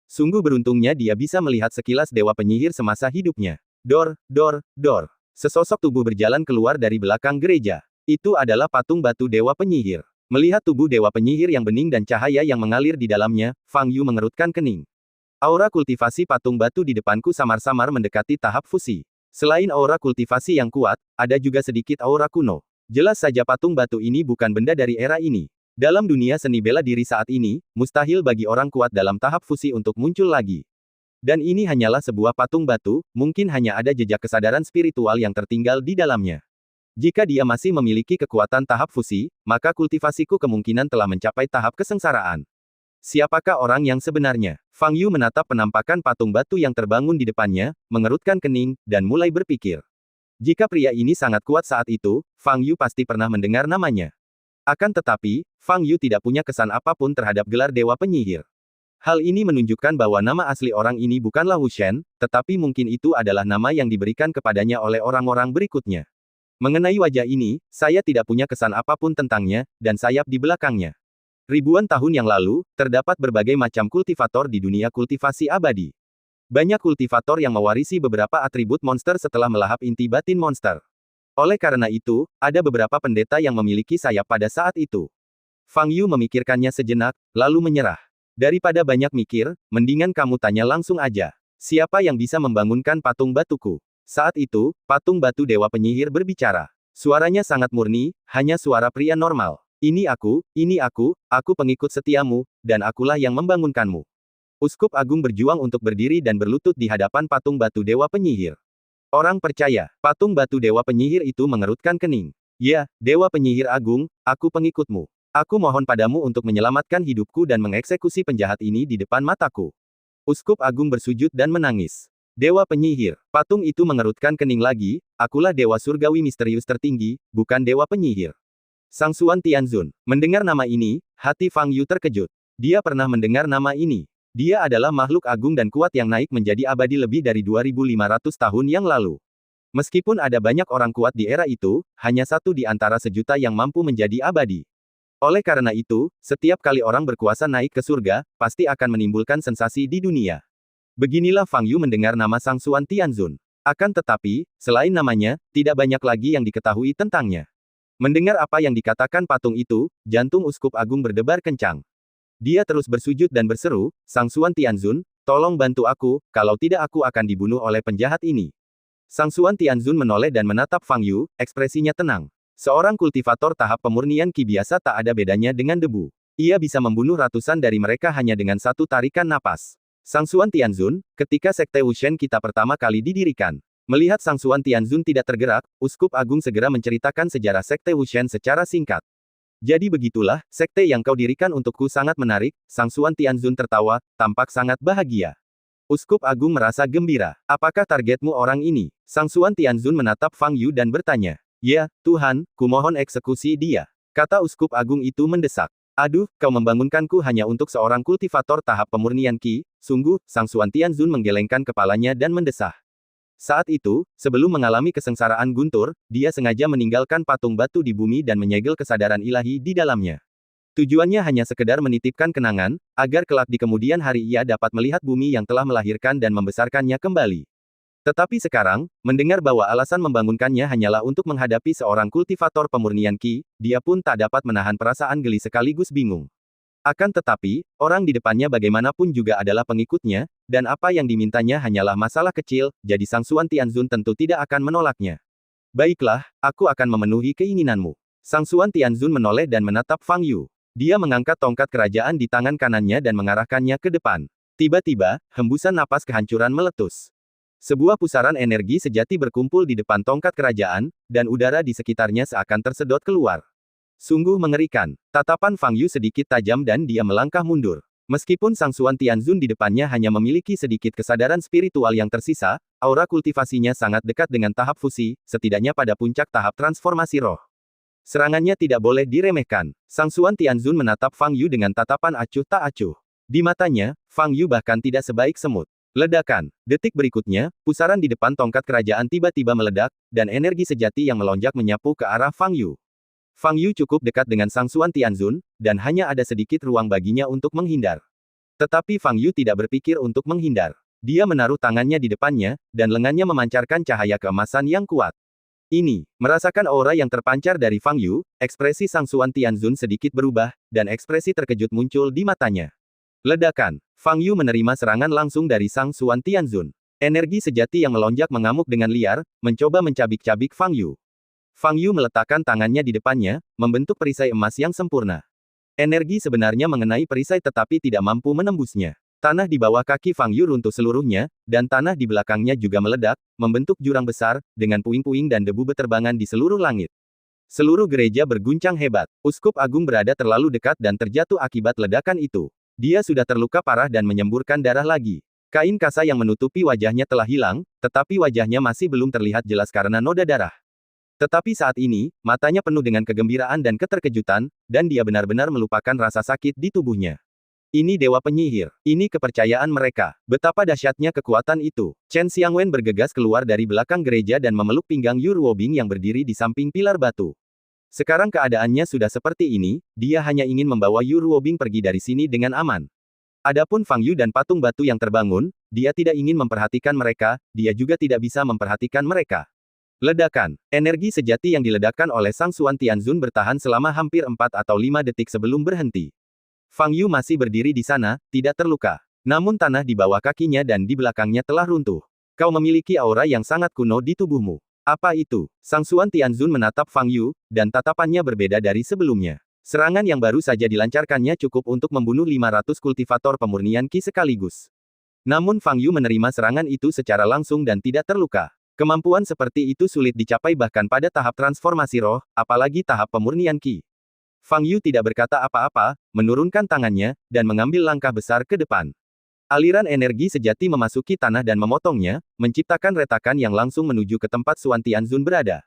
Speaker 1: Sungguh beruntungnya dia bisa melihat sekilas Dewa Penyihir semasa hidupnya. Dor, dor, dor. Sesosok tubuh berjalan keluar dari belakang gereja. Itu adalah patung batu Dewa Penyihir. Melihat tubuh Dewa Penyihir yang bening dan cahaya yang mengalir di dalamnya, Fang Yu mengerutkan kening. Aura kultivasi patung batu di depanku samar-samar mendekati tahap fusi. Selain aura kultivasi yang kuat, ada juga sedikit aura kuno. Jelas saja patung batu ini bukan benda dari era ini. Dalam dunia seni bela diri saat ini, mustahil bagi orang kuat dalam tahap fusi untuk muncul lagi. Dan ini hanyalah sebuah patung batu, mungkin hanya ada jejak kesadaran spiritual yang tertinggal di dalamnya. Jika dia masih memiliki kekuatan tahap fusi, maka kultivasiku kemungkinan telah mencapai tahap kesengsaraan. Siapakah orang yang sebenarnya? Fang Yu menatap penampakan patung batu yang terbangun di depannya, mengerutkan kening, dan mulai berpikir. Jika pria ini sangat kuat saat itu, Fang Yu pasti pernah mendengar namanya. Akan tetapi, Fang Yu tidak punya kesan apapun terhadap gelar Dewa Penyihir. Hal ini menunjukkan bahwa nama asli orang ini bukanlah Wushen, tetapi mungkin itu adalah nama yang diberikan kepadanya oleh orang-orang berikutnya. Mengenai wajah ini, saya tidak punya kesan apapun tentangnya, dan sayap di belakangnya. Ribuan tahun yang lalu, terdapat berbagai macam kultivator di dunia kultivasi abadi. Banyak kultivator yang mewarisi beberapa atribut monster setelah melahap inti batin monster. Oleh karena itu, ada beberapa pendeta yang memiliki sayap pada saat itu. Fang Yu memikirkannya sejenak, lalu menyerah. Daripada banyak mikir, mendingan kamu tanya langsung aja. Siapa yang bisa membangunkan patung batuku? Saat itu, patung batu Dewa Penyihir berbicara. Suaranya sangat murni, hanya suara pria normal. Ini aku pengikut setiamu, dan akulah yang membangunkanmu. Uskup Agung berjuang untuk berdiri dan berlutut di hadapan patung batu Dewa Penyihir. Orang percaya, patung batu Dewa Penyihir itu mengerutkan kening. Ya, Dewa Penyihir Agung, aku pengikutmu. Aku mohon padamu untuk menyelamatkan hidupku dan mengeksekusi penjahat ini di depan mataku. Uskup Agung bersujud dan menangis. Dewa Penyihir, patung itu mengerutkan kening lagi, akulah Dewa Surgawi misterius tertinggi, bukan Dewa Penyihir. Sang Suan Tianzun, mendengar nama ini, hati Fang Yu terkejut. Dia pernah mendengar nama ini. Dia adalah makhluk agung dan kuat yang naik menjadi abadi lebih dari 2.500 tahun yang lalu. Meskipun ada banyak orang kuat di era itu, hanya satu di antara sejuta yang mampu menjadi abadi. Oleh karena itu, setiap kali orang berkuasa naik ke surga, pasti akan menimbulkan sensasi di dunia. Beginilah Fang Yu mendengar nama Sang Suan Tianzun. Akan tetapi, selain namanya, tidak banyak lagi yang diketahui tentangnya. Mendengar apa yang dikatakan patung itu, jantung Uskup Agung berdebar kencang. Dia terus bersujud dan berseru, Sang Suan Tianzun, tolong bantu aku, kalau tidak aku akan dibunuh oleh penjahat ini. Sang Suan Tianzun menoleh dan menatap Fang Yu, ekspresinya tenang. Seorang kultivator tahap pemurnian Qi biasa tak ada bedanya dengan debu. Ia bisa membunuh ratusan dari mereka hanya dengan satu tarikan napas. Sang Suan Tianzun, ketika Sekte Wushen kita pertama kali didirikan. Melihat Sang Suan Tianzun tidak tergerak, Uskup Agung segera menceritakan sejarah Sekte Wushen secara singkat. Jadi begitulah, sekte yang kau dirikan untukku sangat menarik, Sang Suan Tianzun tertawa, tampak sangat bahagia. Uskup Agung merasa gembira. Apakah targetmu orang ini? Sang Suan Tianzun menatap Fang Yu dan bertanya. Ya, Tuhan, kumohon eksekusi dia. Kata Uskup Agung itu mendesak. Aduh, kau membangunkanku hanya untuk seorang kultivator tahap pemurnian Qi, sungguh, Sang Suan Tianzun menggelengkan kepalanya dan mendesah. Saat itu, sebelum mengalami kesengsaraan guntur, dia sengaja meninggalkan patung batu di bumi dan menyegel kesadaran ilahi di dalamnya. Tujuannya hanya sekedar menitipkan kenangan, agar kelak di kemudian hari ia dapat melihat bumi yang telah melahirkan dan membesarkannya kembali. Tetapi sekarang, mendengar bahwa alasan membangunkannya hanyalah untuk menghadapi seorang kultivator pemurnian Qi, dia pun tak dapat menahan perasaan geli sekaligus bingung. Akan tetapi, orang di depannya bagaimanapun juga adalah pengikutnya, dan apa yang dimintanya hanyalah masalah kecil, jadi Sang Suan Tianzun tentu tidak akan menolaknya. Baiklah, aku akan memenuhi keinginanmu. Sang Suan Tianzun menoleh dan menatap Fang Yu. Dia mengangkat tongkat kerajaan di tangan kanannya dan mengarahkannya ke depan. Tiba-tiba, hembusan napas kehancuran meletus. Sebuah pusaran energi sejati berkumpul di depan tongkat kerajaan, dan udara di sekitarnya seakan tersedot keluar. Sungguh mengerikan. Tatapan Fang Yu sedikit tajam dan dia melangkah mundur. Meskipun Sang Suan Tianzun di depannya hanya memiliki sedikit kesadaran spiritual yang tersisa, aura kultivasinya sangat dekat dengan tahap fusi, setidaknya pada puncak tahap transformasi roh. Serangannya tidak boleh diremehkan. Sang Suan Tianzun menatap Fang Yu dengan tatapan acuh tak acuh. Di matanya, Fang Yu bahkan tidak sebaik semut. Ledakan. Detik berikutnya, pusaran di depan tongkat kerajaan tiba-tiba meledak, dan energi sejati yang melonjak menyapu ke arah Fang Yu. Fang Yu cukup dekat dengan Sang Suan Tianzun, dan hanya ada sedikit ruang baginya untuk menghindar. Tetapi Fang Yu tidak berpikir untuk menghindar. Dia menaruh tangannya di depannya, dan lengannya memancarkan cahaya keemasan yang kuat. Ini, merasakan aura yang terpancar dari Fang Yu, ekspresi Sang Suan Tianzun sedikit berubah, dan ekspresi terkejut muncul di matanya. Ledakan. Fang Yu menerima serangan langsung dari Sang Suan Tianzun. Energi sejati yang melonjak mengamuk dengan liar, mencoba mencabik-cabik Fang Yu. Fang Yu meletakkan tangannya di depannya, membentuk perisai emas yang sempurna. Energi sebenarnya mengenai perisai tetapi tidak mampu menembusnya. Tanah di bawah kaki Fang Yu runtuh seluruhnya, dan tanah di belakangnya juga meledak, membentuk jurang besar, dengan puing-puing dan debu beterbangan di seluruh langit. Seluruh gereja berguncang hebat. Uskup Agung berada terlalu dekat dan terjatuh akibat ledakan itu. Dia sudah terluka parah dan menyemburkan darah lagi. Kain kasa yang menutupi wajahnya telah hilang, tetapi wajahnya masih belum terlihat jelas karena noda darah. Tetapi saat ini, matanya penuh dengan kegembiraan dan keterkejutan, dan dia benar-benar melupakan rasa sakit di tubuhnya. Ini Dewa Penyihir. Ini kepercayaan mereka. Betapa dahsyatnya kekuatan itu. Chen Xiangwen bergegas keluar dari belakang gereja dan memeluk pinggang Yu Ruobing yang berdiri di samping pilar batu. Sekarang keadaannya sudah seperti ini, dia hanya ingin membawa Yu Ruobing pergi dari sini dengan aman. Adapun Fang Yu dan patung batu yang terbangun, dia tidak ingin memperhatikan mereka, dia juga tidak bisa memperhatikan mereka. Ledakan. Energi sejati yang diledakkan oleh Sang Suan Tianzun bertahan selama hampir 4 atau 5 detik sebelum berhenti. Fang Yu masih berdiri di sana, tidak terluka. Namun tanah di bawah kakinya dan di belakangnya telah runtuh. Kau memiliki aura yang sangat kuno di tubuhmu. Apa itu? Sang Suan Tianzun menatap Fang Yu, dan tatapannya berbeda dari sebelumnya. Serangan yang baru saja dilancarkannya cukup untuk membunuh 500 kultivator pemurnian Qi sekaligus. Namun Fang Yu menerima serangan itu secara langsung dan tidak terluka. Kemampuan seperti itu sulit dicapai bahkan pada tahap transformasi roh, apalagi tahap pemurnian Qi. Fang Yu tidak berkata apa-apa, menurunkan tangannya, dan mengambil langkah besar ke depan. Aliran energi sejati memasuki tanah dan memotongnya, menciptakan retakan yang langsung menuju ke tempat Xuan Tianzun berada.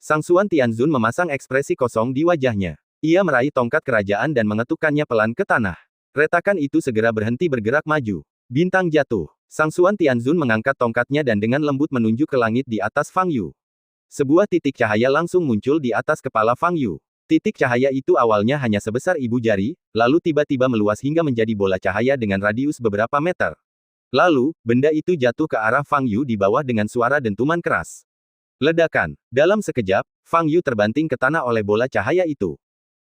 Speaker 1: Sang Xuan Tianzun memasang ekspresi kosong di wajahnya. Ia meraih tongkat kerajaan dan mengetukkannya pelan ke tanah. Retakan itu segera berhenti bergerak maju. Bintang jatuh. Sang Xuan Tianzun mengangkat tongkatnya dan dengan lembut menunjuk ke langit di atas Fang Yu. Sebuah titik cahaya langsung muncul di atas kepala Fang Yu. Titik cahaya itu awalnya hanya sebesar ibu jari, lalu tiba-tiba meluas hingga menjadi bola cahaya dengan radius beberapa meter. Lalu, benda itu jatuh ke arah Fang Yu di bawah dengan suara dentuman keras. Ledakan. Dalam sekejap, Fang Yu terbanting ke tanah oleh bola cahaya itu.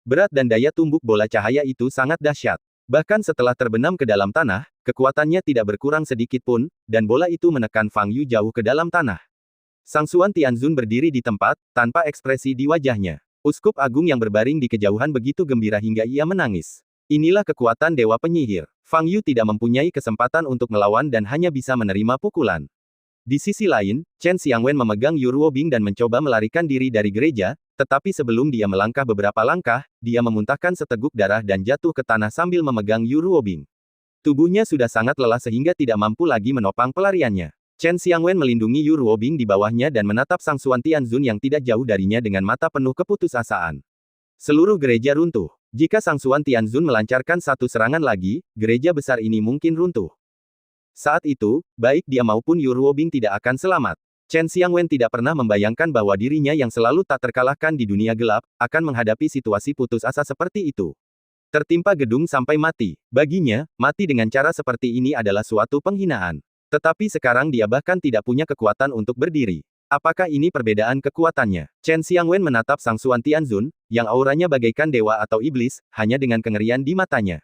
Speaker 1: Berat dan daya tumbuk bola cahaya itu sangat dahsyat. Bahkan setelah terbenam ke dalam tanah, kekuatannya tidak berkurang sedikit pun, dan bola itu menekan Fang Yu jauh ke dalam tanah. Sang Xuan Tianzun berdiri di tempat, tanpa ekspresi di wajahnya. Uskup agung yang berbaring di kejauhan begitu gembira hingga ia menangis. Inilah kekuatan Dewa Penyihir. Fang Yu tidak mempunyai kesempatan untuk melawan dan hanya bisa menerima pukulan. Di sisi lain, Chen Xiangwen memegang Yu Ruobing dan mencoba melarikan diri dari gereja, tetapi sebelum dia melangkah beberapa langkah, dia memuntahkan seteguk darah dan jatuh ke tanah sambil memegang Yu Ruobing. Tubuhnya sudah sangat lelah sehingga tidak mampu lagi menopang pelariannya. Chen Xiangwen melindungi Yu Ruobing di bawahnya dan menatap Sang Xuan Tianzun yang tidak jauh darinya dengan mata penuh keputusasaan. Seluruh gereja runtuh. Jika Sang Xuan Tianzun melancarkan satu serangan lagi, gereja besar ini mungkin runtuh. Saat itu, baik dia maupun Yu Ruobing tidak akan selamat. Chen Xiangwen tidak pernah membayangkan bahwa dirinya yang selalu tak terkalahkan di dunia gelap, akan menghadapi situasi putus asa seperti itu. Tertimpa gedung sampai mati. Baginya, mati dengan cara seperti ini adalah suatu penghinaan. Tetapi sekarang dia bahkan tidak punya kekuatan untuk berdiri. Apakah ini perbedaan kekuatannya? Chen Xiangwen menatap Sang Xuan Tianzun, yang auranya bagaikan dewa atau iblis, hanya dengan kengerian di matanya.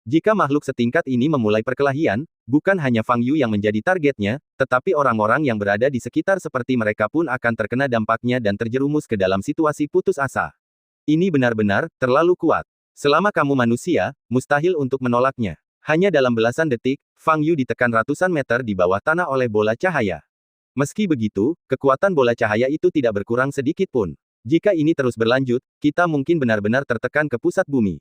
Speaker 1: Jika makhluk setingkat ini memulai perkelahian, bukan hanya Fang Yu yang menjadi targetnya, tetapi orang-orang yang berada di sekitar seperti mereka pun akan terkena dampaknya dan terjerumus ke dalam situasi putus asa. Ini benar-benar terlalu kuat. Selama kamu manusia, mustahil untuk menolaknya. Hanya dalam belasan detik, Fang Yu ditekan ratusan meter di bawah tanah oleh bola cahaya. Meski begitu, kekuatan bola cahaya itu tidak berkurang sedikit pun. Jika ini terus berlanjut, kita mungkin benar-benar tertekan ke pusat bumi.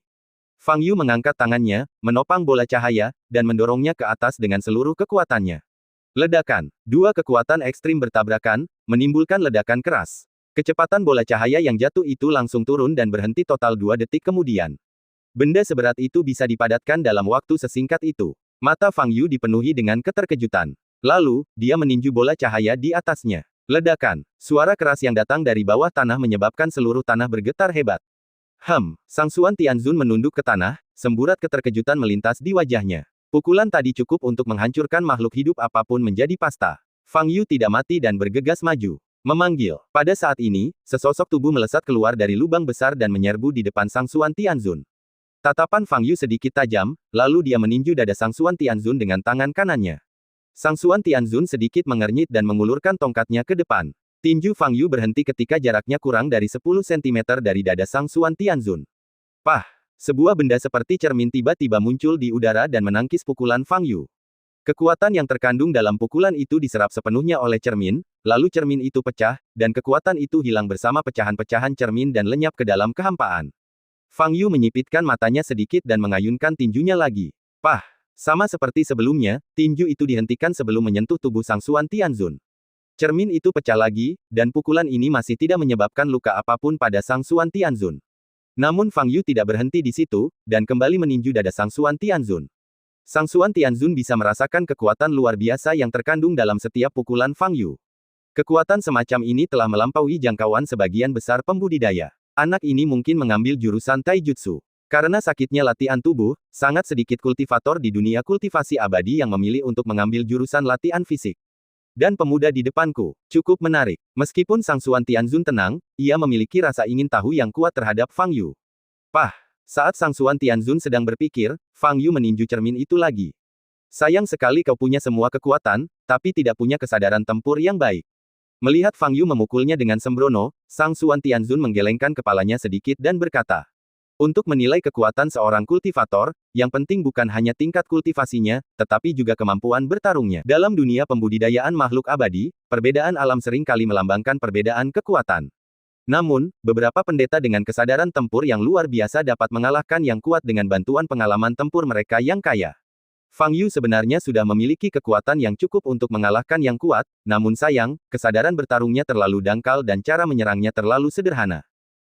Speaker 1: Fang Yu mengangkat tangannya, menopang bola cahaya, dan mendorongnya ke atas dengan seluruh kekuatannya. Ledakan. Dua kekuatan ekstrim bertabrakan, menimbulkan ledakan keras. Kecepatan bola cahaya yang jatuh itu langsung turun dan berhenti total 2 detik kemudian. Benda seberat itu bisa dipadatkan dalam waktu sesingkat itu. Mata Fang Yu dipenuhi dengan keterkejutan. Lalu, dia meninju bola cahaya di atasnya. Ledakan. Suara keras yang datang dari bawah tanah menyebabkan seluruh tanah bergetar hebat. Sang Xuan Tianzun menunduk ke tanah, semburat keterkejutan melintas di wajahnya. Pukulan tadi cukup untuk menghancurkan makhluk hidup apapun menjadi pasta. Fang Yu tidak mati dan bergegas maju. Memanggil. Pada saat ini, sesosok tubuh melesat keluar dari lubang besar dan menyerbu di depan Sang Xuan Tianzun. Tatapan Fang Yu sedikit tajam, lalu dia meninju dada Sang Xuan Tianzun dengan tangan kanannya. Sang Xuan Tianzun sedikit mengernyit dan mengulurkan tongkatnya ke depan. Tinju Fang Yu berhenti ketika jaraknya kurang dari 10 cm dari dada Sang Xuan Tianzun. Pah! Sebuah benda seperti cermin tiba-tiba muncul di udara dan menangkis pukulan Fang Yu. Kekuatan yang terkandung dalam pukulan itu diserap sepenuhnya oleh cermin, lalu cermin itu pecah, dan kekuatan itu hilang bersama pecahan-pecahan cermin dan lenyap ke dalam kehampaan. Fang Yu menyipitkan matanya sedikit dan mengayunkan tinjunya lagi. Pah! Sama seperti sebelumnya, tinju itu dihentikan sebelum menyentuh tubuh Sang Xuan Tianzun. Cermin itu pecah lagi, dan pukulan ini masih tidak menyebabkan luka apapun pada Sang Xuan Tianzun. Namun Fang Yu tidak berhenti di situ, dan kembali meninju dada Sang Xuan Tianzun. Sang Xuan Tianzun bisa merasakan kekuatan luar biasa yang terkandung dalam setiap pukulan Fang Yu. Kekuatan semacam ini telah melampaui jangkauan sebagian besar pembudidaya. Anak ini mungkin mengambil jurusan Taijutsu. Karena sakitnya latihan tubuh, sangat sedikit kultivator di dunia kultivasi abadi yang memilih untuk mengambil jurusan latihan fisik. Dan pemuda di depanku, cukup menarik. Meskipun Sang Xuan Tianzun tenang, ia memiliki rasa ingin tahu yang kuat terhadap Fang Yu. Pah! Saat Sang Xuan Tianzun sedang berpikir, Fang Yu meninju cermin itu lagi. Sayang sekali kau punya semua kekuatan, tapi tidak punya kesadaran tempur yang baik. Melihat Fang Yu memukulnya dengan sembrono, Sang Xuan Tianzun menggelengkan kepalanya sedikit dan berkata, Untuk menilai kekuatan seorang kultivator, yang penting bukan hanya tingkat kultivasinya, tetapi juga kemampuan bertarungnya. Dalam dunia pembudidayaan makhluk abadi, perbedaan alam sering kali melambangkan perbedaan kekuatan. Namun, beberapa pendeta dengan kesadaran tempur yang luar biasa dapat mengalahkan yang kuat dengan bantuan pengalaman tempur mereka yang kaya. Fang Yu sebenarnya sudah memiliki kekuatan yang cukup untuk mengalahkan yang kuat, namun sayang, kesadaran bertarungnya terlalu dangkal dan cara menyerangnya terlalu sederhana.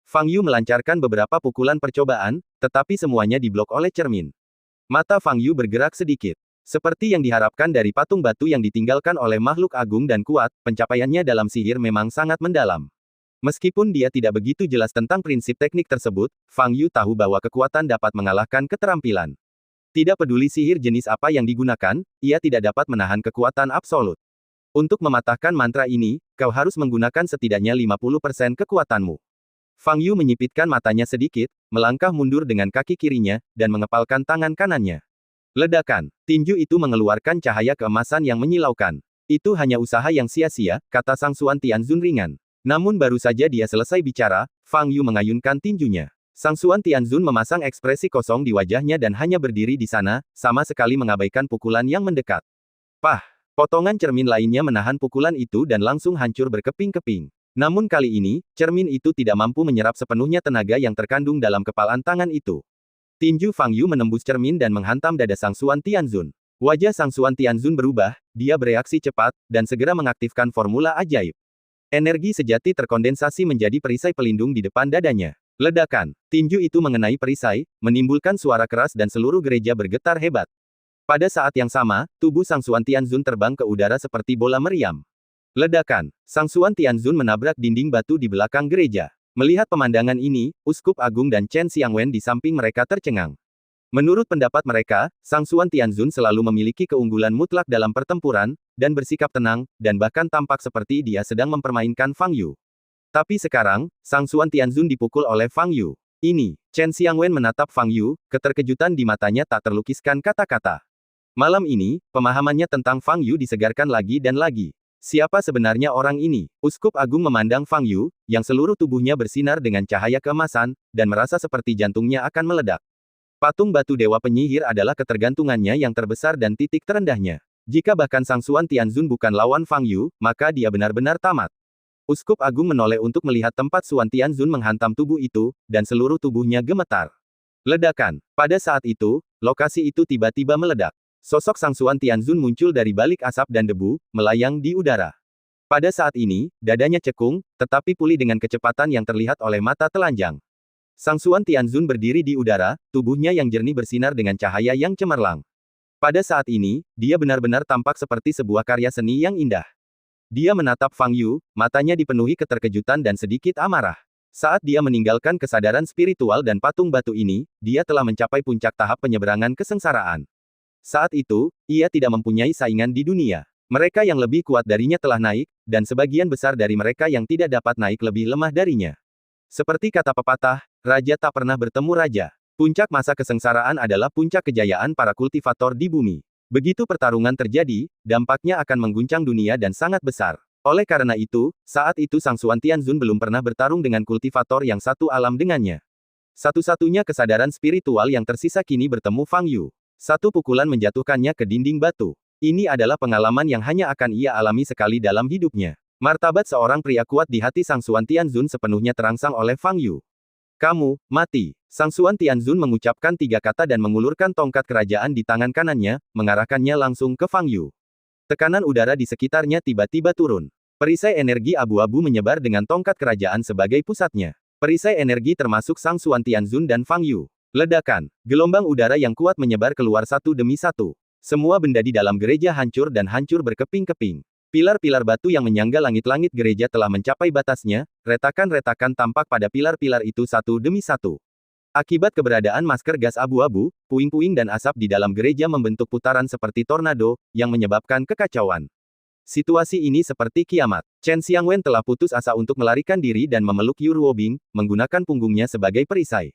Speaker 1: Fang Yu melancarkan beberapa pukulan percobaan, tetapi semuanya diblok oleh cermin. Mata Fang Yu bergerak sedikit. Seperti yang diharapkan dari patung batu yang ditinggalkan oleh makhluk agung dan kuat, pencapaiannya dalam sihir memang sangat mendalam. Meskipun dia tidak begitu jelas tentang prinsip teknik tersebut, Fang Yu tahu bahwa kekuatan dapat mengalahkan keterampilan. Tidak peduli sihir jenis apa yang digunakan, ia tidak dapat menahan kekuatan absolut. Untuk mematahkan mantra ini, kau harus menggunakan setidaknya 50% kekuatanmu. Fang Yu menyipitkan matanya sedikit, melangkah mundur dengan kaki kirinya, dan mengepalkan tangan kanannya. Ledakan. Tinju itu mengeluarkan cahaya keemasan yang menyilaukan. Itu hanya usaha yang sia-sia, kata Sang Suan Tianzun ringan. Namun baru saja dia selesai bicara, Fang Yu mengayunkan tinjunya. Sang Suan Tianzun memasang ekspresi kosong di wajahnya dan hanya berdiri di sana, sama sekali mengabaikan pukulan yang mendekat. Pah! Potongan cermin lainnya menahan pukulan itu dan langsung hancur berkeping-keping. Namun kali ini, cermin itu tidak mampu menyerap sepenuhnya tenaga yang terkandung dalam kepalan tangan itu. Tinju Fang Yu menembus cermin dan menghantam dada Sang Suan Tianzun. Wajah Sang Suan Tianzun berubah, dia bereaksi cepat, dan segera mengaktifkan formula ajaib. Energi sejati terkondensasi menjadi perisai pelindung di depan dadanya. Ledakan. Tinju itu mengenai perisai, menimbulkan suara keras dan seluruh gereja bergetar hebat. Pada saat yang sama, tubuh Sang Suan Tianzun terbang ke udara seperti bola meriam. Ledakan. Sang Suan Tianzun menabrak dinding batu di belakang gereja. Melihat pemandangan ini, Uskup Agung dan Chen Xiangwen di samping mereka tercengang. Menurut pendapat mereka, Sang Suan Tianzun selalu memiliki keunggulan mutlak dalam pertempuran, dan bersikap tenang, dan bahkan tampak seperti dia sedang mempermainkan Fang Yu. Tapi sekarang, Sang Suan Tianzun dipukul oleh Fang Yu. Ini, Chen Xiangwen menatap Fang Yu, keterkejutan di matanya tak terlukiskan kata-kata. Malam ini, pemahamannya tentang Fang Yu disegarkan lagi dan lagi. Siapa sebenarnya orang ini? Uskup Agung memandang Fang Yu, yang seluruh tubuhnya bersinar dengan cahaya keemasan, dan merasa seperti jantungnya akan meledak. Patung batu Dewa Penyihir adalah ketergantungannya yang terbesar dan titik terendahnya. Jika bahkan Sang Suan Tianzun bukan lawan Fang Yu, maka dia benar-benar tamat. Uskup Agung menoleh untuk melihat tempat Suan Tianzun menghantam tubuh itu, dan seluruh tubuhnya gemetar. Ledakan. Pada saat itu, lokasi itu tiba-tiba meledak. Sosok Sang Suan Tianzun muncul dari balik asap dan debu, melayang di udara. Pada saat ini, dadanya cekung, tetapi pulih dengan kecepatan yang terlihat oleh mata telanjang. Sang Suan Tianzun berdiri di udara, tubuhnya yang jernih bersinar dengan cahaya yang cemerlang. Pada saat ini, dia benar-benar tampak seperti sebuah karya seni yang indah. Dia menatap Fang Yu, matanya dipenuhi keterkejutan dan sedikit amarah. Saat dia meninggalkan kesadaran spiritual dan patung batu ini, dia telah mencapai puncak tahap penyeberangan kesengsaraan. Saat itu, ia tidak mempunyai saingan di dunia. Mereka yang lebih kuat darinya telah naik, dan sebagian besar dari mereka yang tidak dapat naik lebih lemah darinya. Seperti kata pepatah, raja tak pernah bertemu raja. Puncak masa kesengsaraan adalah puncak kejayaan para kultivator di bumi. Begitu pertarungan terjadi, dampaknya akan mengguncang dunia dan sangat besar. Oleh karena itu, saat itu Sang Suan Tianzun belum pernah bertarung dengan kultivator yang satu alam dengannya. Satu-satunya kesadaran spiritual yang tersisa kini bertemu Fang Yu. Satu pukulan menjatuhkannya ke dinding batu. Ini adalah pengalaman yang hanya akan ia alami sekali dalam hidupnya. Martabat seorang pria kuat di hati Sang Suan Tianzun sepenuhnya terangsang oleh Fang Yu. Kamu, mati. Sang Suan Tianzun mengucapkan 3 kata dan mengulurkan tongkat kerajaan di tangan kanannya, mengarahkannya langsung ke Fang Yu. Tekanan udara di sekitarnya tiba-tiba turun. Perisai energi abu-abu menyebar dengan tongkat kerajaan sebagai pusatnya. Perisai energi termasuk Sang Suan Tianzun dan Fang Yu. Ledakan. Gelombang udara yang kuat menyebar keluar satu demi satu. Semua benda di dalam gereja hancur dan hancur berkeping-keping. Pilar-pilar batu yang menyangga langit-langit gereja telah mencapai batasnya, retakan-retakan tampak pada pilar-pilar itu satu demi satu. Akibat keberadaan masker gas abu-abu, puing-puing dan asap di dalam gereja membentuk putaran seperti tornado, yang menyebabkan kekacauan. Situasi ini seperti kiamat. Chen Xiangwen telah putus asa untuk melarikan diri dan memeluk Yu Ruobing, menggunakan punggungnya sebagai perisai.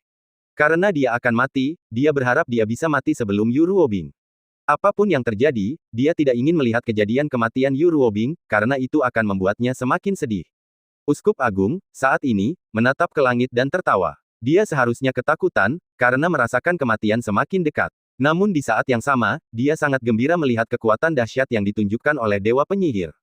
Speaker 1: Karena dia akan mati, dia berharap dia bisa mati sebelum Yu Ruobing. Apapun yang terjadi, dia tidak ingin melihat kejadian kematian Yu Ruobing, karena itu akan membuatnya semakin sedih. Uskup Agung, saat ini, menatap ke langit dan tertawa. Dia seharusnya ketakutan, karena merasakan kematian semakin dekat. Namun di saat yang sama, dia sangat gembira melihat kekuatan dahsyat yang ditunjukkan oleh Dewa Penyihir.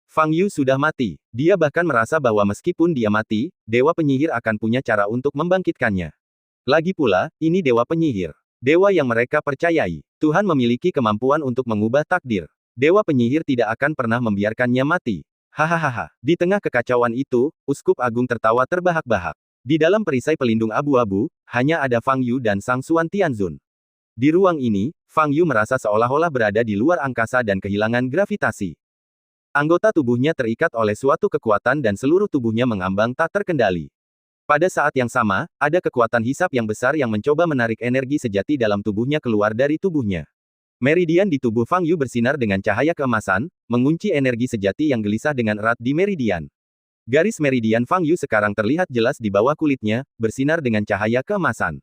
Speaker 1: Fang Yu sudah mati. Dia bahkan merasa bahwa meskipun dia mati, Dewa Penyihir akan punya cara untuk membangkitkannya. Lagi pula, ini Dewa Penyihir. Dewa yang mereka percayai. Tuhan memiliki kemampuan untuk mengubah takdir. Dewa Penyihir tidak akan pernah membiarkannya mati. Hahaha. Di tengah kekacauan itu, Uskup Agung tertawa terbahak-bahak. Di dalam perisai pelindung abu-abu, hanya ada Fang Yu dan Sang Xuan Tianzun. Di ruang ini, Fang Yu merasa seolah-olah berada di luar angkasa dan kehilangan gravitasi. Anggota tubuhnya terikat oleh suatu kekuatan dan seluruh tubuhnya mengambang tak terkendali. Pada saat yang sama, ada kekuatan hisap yang besar yang mencoba menarik energi sejati dalam tubuhnya keluar dari tubuhnya. Meridian di tubuh Fang Yu bersinar dengan cahaya keemasan, mengunci energi sejati yang gelisah dengan erat di meridian. Garis meridian Fang Yu sekarang terlihat jelas di bawah kulitnya, bersinar dengan cahaya keemasan.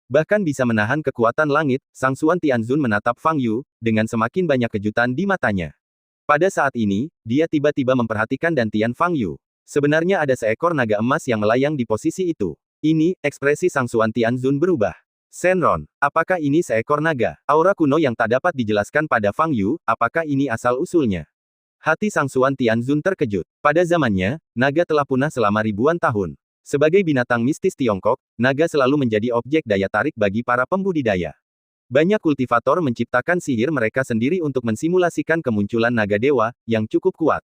Speaker 1: Bahkan bisa menahan kekuatan langit, Sang Xuan Tianzun menatap Fang Yu, dengan semakin banyak kejutan di matanya. Pada saat ini, dia tiba-tiba memperhatikan dantian Fang Yu. Sebenarnya ada seekor naga emas yang melayang di posisi itu. Ini, ekspresi Sang Xuan Tianzun berubah. Shenron, apakah ini seekor naga? Aura kuno yang tak dapat dijelaskan pada Fang Yu, apakah ini asal-usulnya? Hati Sang Xuan Tianzun terkejut. Pada zamannya, naga telah punah selama ribuan tahun. Sebagai binatang mistis Tiongkok, naga selalu menjadi objek daya tarik bagi para pembudidaya. Banyak kultivator menciptakan sihir mereka sendiri untuk mensimulasikan kemunculan naga dewa, yang cukup kuat.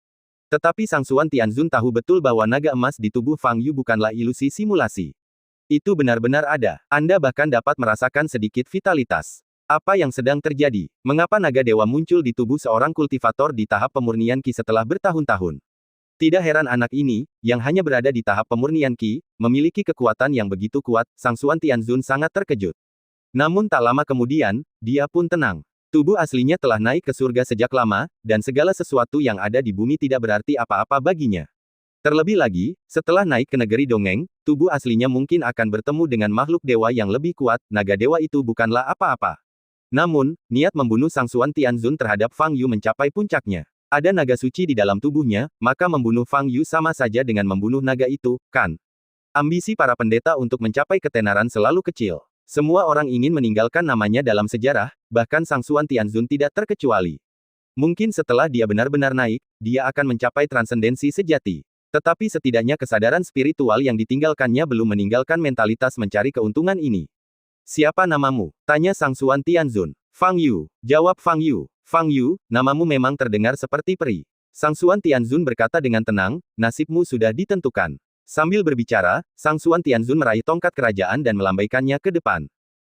Speaker 1: Tetapi Sang Xuan Tianzun tahu betul bahwa naga emas di tubuh Fang Yu bukanlah ilusi simulasi. Itu benar-benar ada. Anda bahkan dapat merasakan sedikit vitalitas. Apa yang sedang terjadi? Mengapa naga dewa muncul di tubuh seorang kultivator di tahap pemurnian Qi setelah bertahun-tahun? Tidak heran anak ini, yang hanya berada di tahap pemurnian Qi, memiliki kekuatan yang begitu kuat. Sang Xuan Tianzun sangat terkejut. Namun tak lama kemudian, dia pun tenang. Tubuh aslinya telah naik ke surga sejak lama, dan segala sesuatu yang ada di bumi tidak berarti apa-apa baginya. Terlebih lagi, setelah naik ke negeri dongeng, tubuh aslinya mungkin akan bertemu dengan makhluk dewa yang lebih kuat. Naga dewa itu bukanlah apa-apa. Namun, niat membunuh Sang Xuan Tianzun terhadap Fang Yu mencapai puncaknya. Ada naga suci di dalam tubuhnya, maka membunuh Fang Yu sama saja dengan membunuh naga itu, kan? Ambisi para pendeta untuk mencapai ketenaran selalu kecil. Semua orang ingin meninggalkan namanya dalam sejarah, bahkan Sang Xuan Tianzun tidak terkecuali. Mungkin setelah dia benar-benar naik, dia akan mencapai transendensi sejati. Tetapi setidaknya kesadaran spiritual yang ditinggalkannya belum meninggalkan mentalitas mencari keuntungan ini. Siapa namamu? Tanya Sang Xuan Tianzun. Fang Yu. Jawab Fang Yu. Fang Yu, namamu memang terdengar seperti peri. Sang Xuan Tianzun berkata dengan tenang, nasibmu sudah ditentukan. Sambil berbicara, Sang Xuan Tianzun meraih tongkat kerajaan dan melambaikannya ke depan.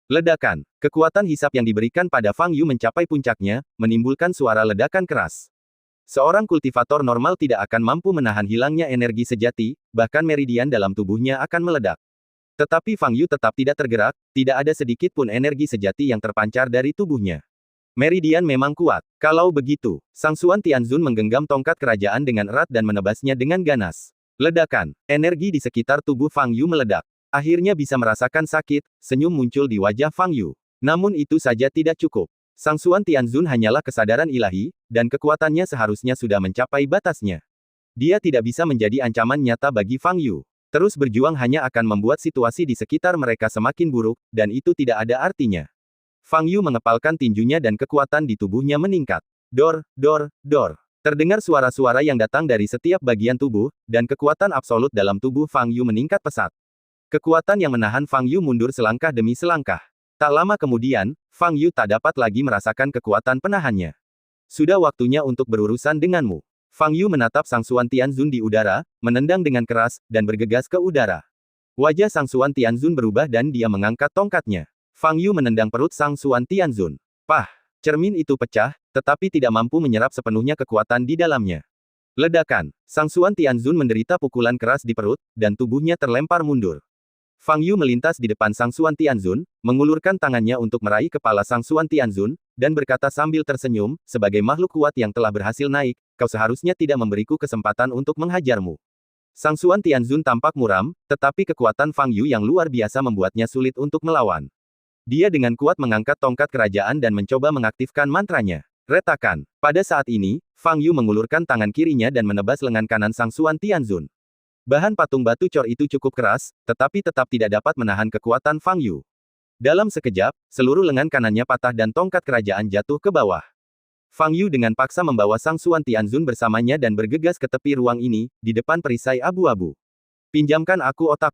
Speaker 1: Ledakan. Kekuatan hisap yang diberikan pada Fang Yu mencapai puncaknya, menimbulkan suara ledakan keras. Seorang kultivator normal tidak akan mampu menahan hilangnya energi sejati, bahkan meridian dalam tubuhnya akan meledak. Tetapi Fang Yu tetap tidak tergerak, tidak ada sedikit pun energi sejati yang terpancar dari tubuhnya. Meridian memang kuat. Kalau begitu, Sang Xuan Tianzun menggenggam tongkat kerajaan dengan erat dan menebasnya dengan ganas. Ledakan. Energi di sekitar tubuh Fang Yu meledak. Akhirnya bisa merasakan sakit, senyum muncul di wajah Fang Yu. Namun itu saja tidak cukup. Sang Xuan Tianzun hanyalah kesadaran ilahi, dan kekuatannya seharusnya sudah mencapai batasnya. Dia tidak bisa menjadi ancaman nyata bagi Fang Yu. Terus berjuang hanya akan membuat situasi di sekitar mereka semakin buruk, dan itu tidak ada artinya. Fang Yu mengepalkan tinjunya dan kekuatan di tubuhnya meningkat. Dor, dor, dor. Terdengar suara-suara yang datang dari setiap bagian tubuh, dan kekuatan absolut dalam tubuh Fang Yu meningkat pesat. Kekuatan yang menahan Fang Yu mundur selangkah demi selangkah. Tak lama kemudian, Fang Yu tak dapat lagi merasakan kekuatan penahannya. Sudah waktunya untuk berurusan denganmu. Fang Yu menatap Sang Xuan Tianzun di udara, menendang dengan keras, dan bergegas ke udara. Wajah Sang Xuan Tianzun berubah dan dia mengangkat tongkatnya. Fang Yu menendang perut Sang Xuan Tianzun. Pah! Cermin itu pecah, tetapi tidak mampu menyerap sepenuhnya kekuatan di dalamnya. Ledakan. Sang Xuan Tianzun menderita pukulan keras di perut, dan tubuhnya terlempar mundur. Fang Yu melintas di depan Sang Xuan Tianzun, mengulurkan tangannya untuk meraih kepala Sang Xuan Tianzun, dan berkata sambil tersenyum, sebagai makhluk kuat yang telah berhasil naik, kau seharusnya tidak memberiku kesempatan untuk menghajarmu. Sang Xuan Tianzun tampak muram, tetapi kekuatan Fang Yu yang luar biasa membuatnya sulit untuk melawan. Dia dengan kuat mengangkat tongkat kerajaan dan mencoba mengaktifkan mantranya. Retakan. Pada saat ini, Fang Yu mengulurkan tangan kirinya dan menebas lengan kanan Sang Xuan Tianzun. Bahan patung batu cor itu cukup keras, tetapi tetap tidak dapat menahan kekuatan Fang Yu. Dalam sekejap, seluruh lengan kanannya patah dan tongkat kerajaan jatuh ke bawah. Fang Yu dengan paksa membawa Sang Suan Tianzun bersamanya dan bergegas ke tepi ruang ini, di depan perisai abu-abu. Pinjamkan aku otak.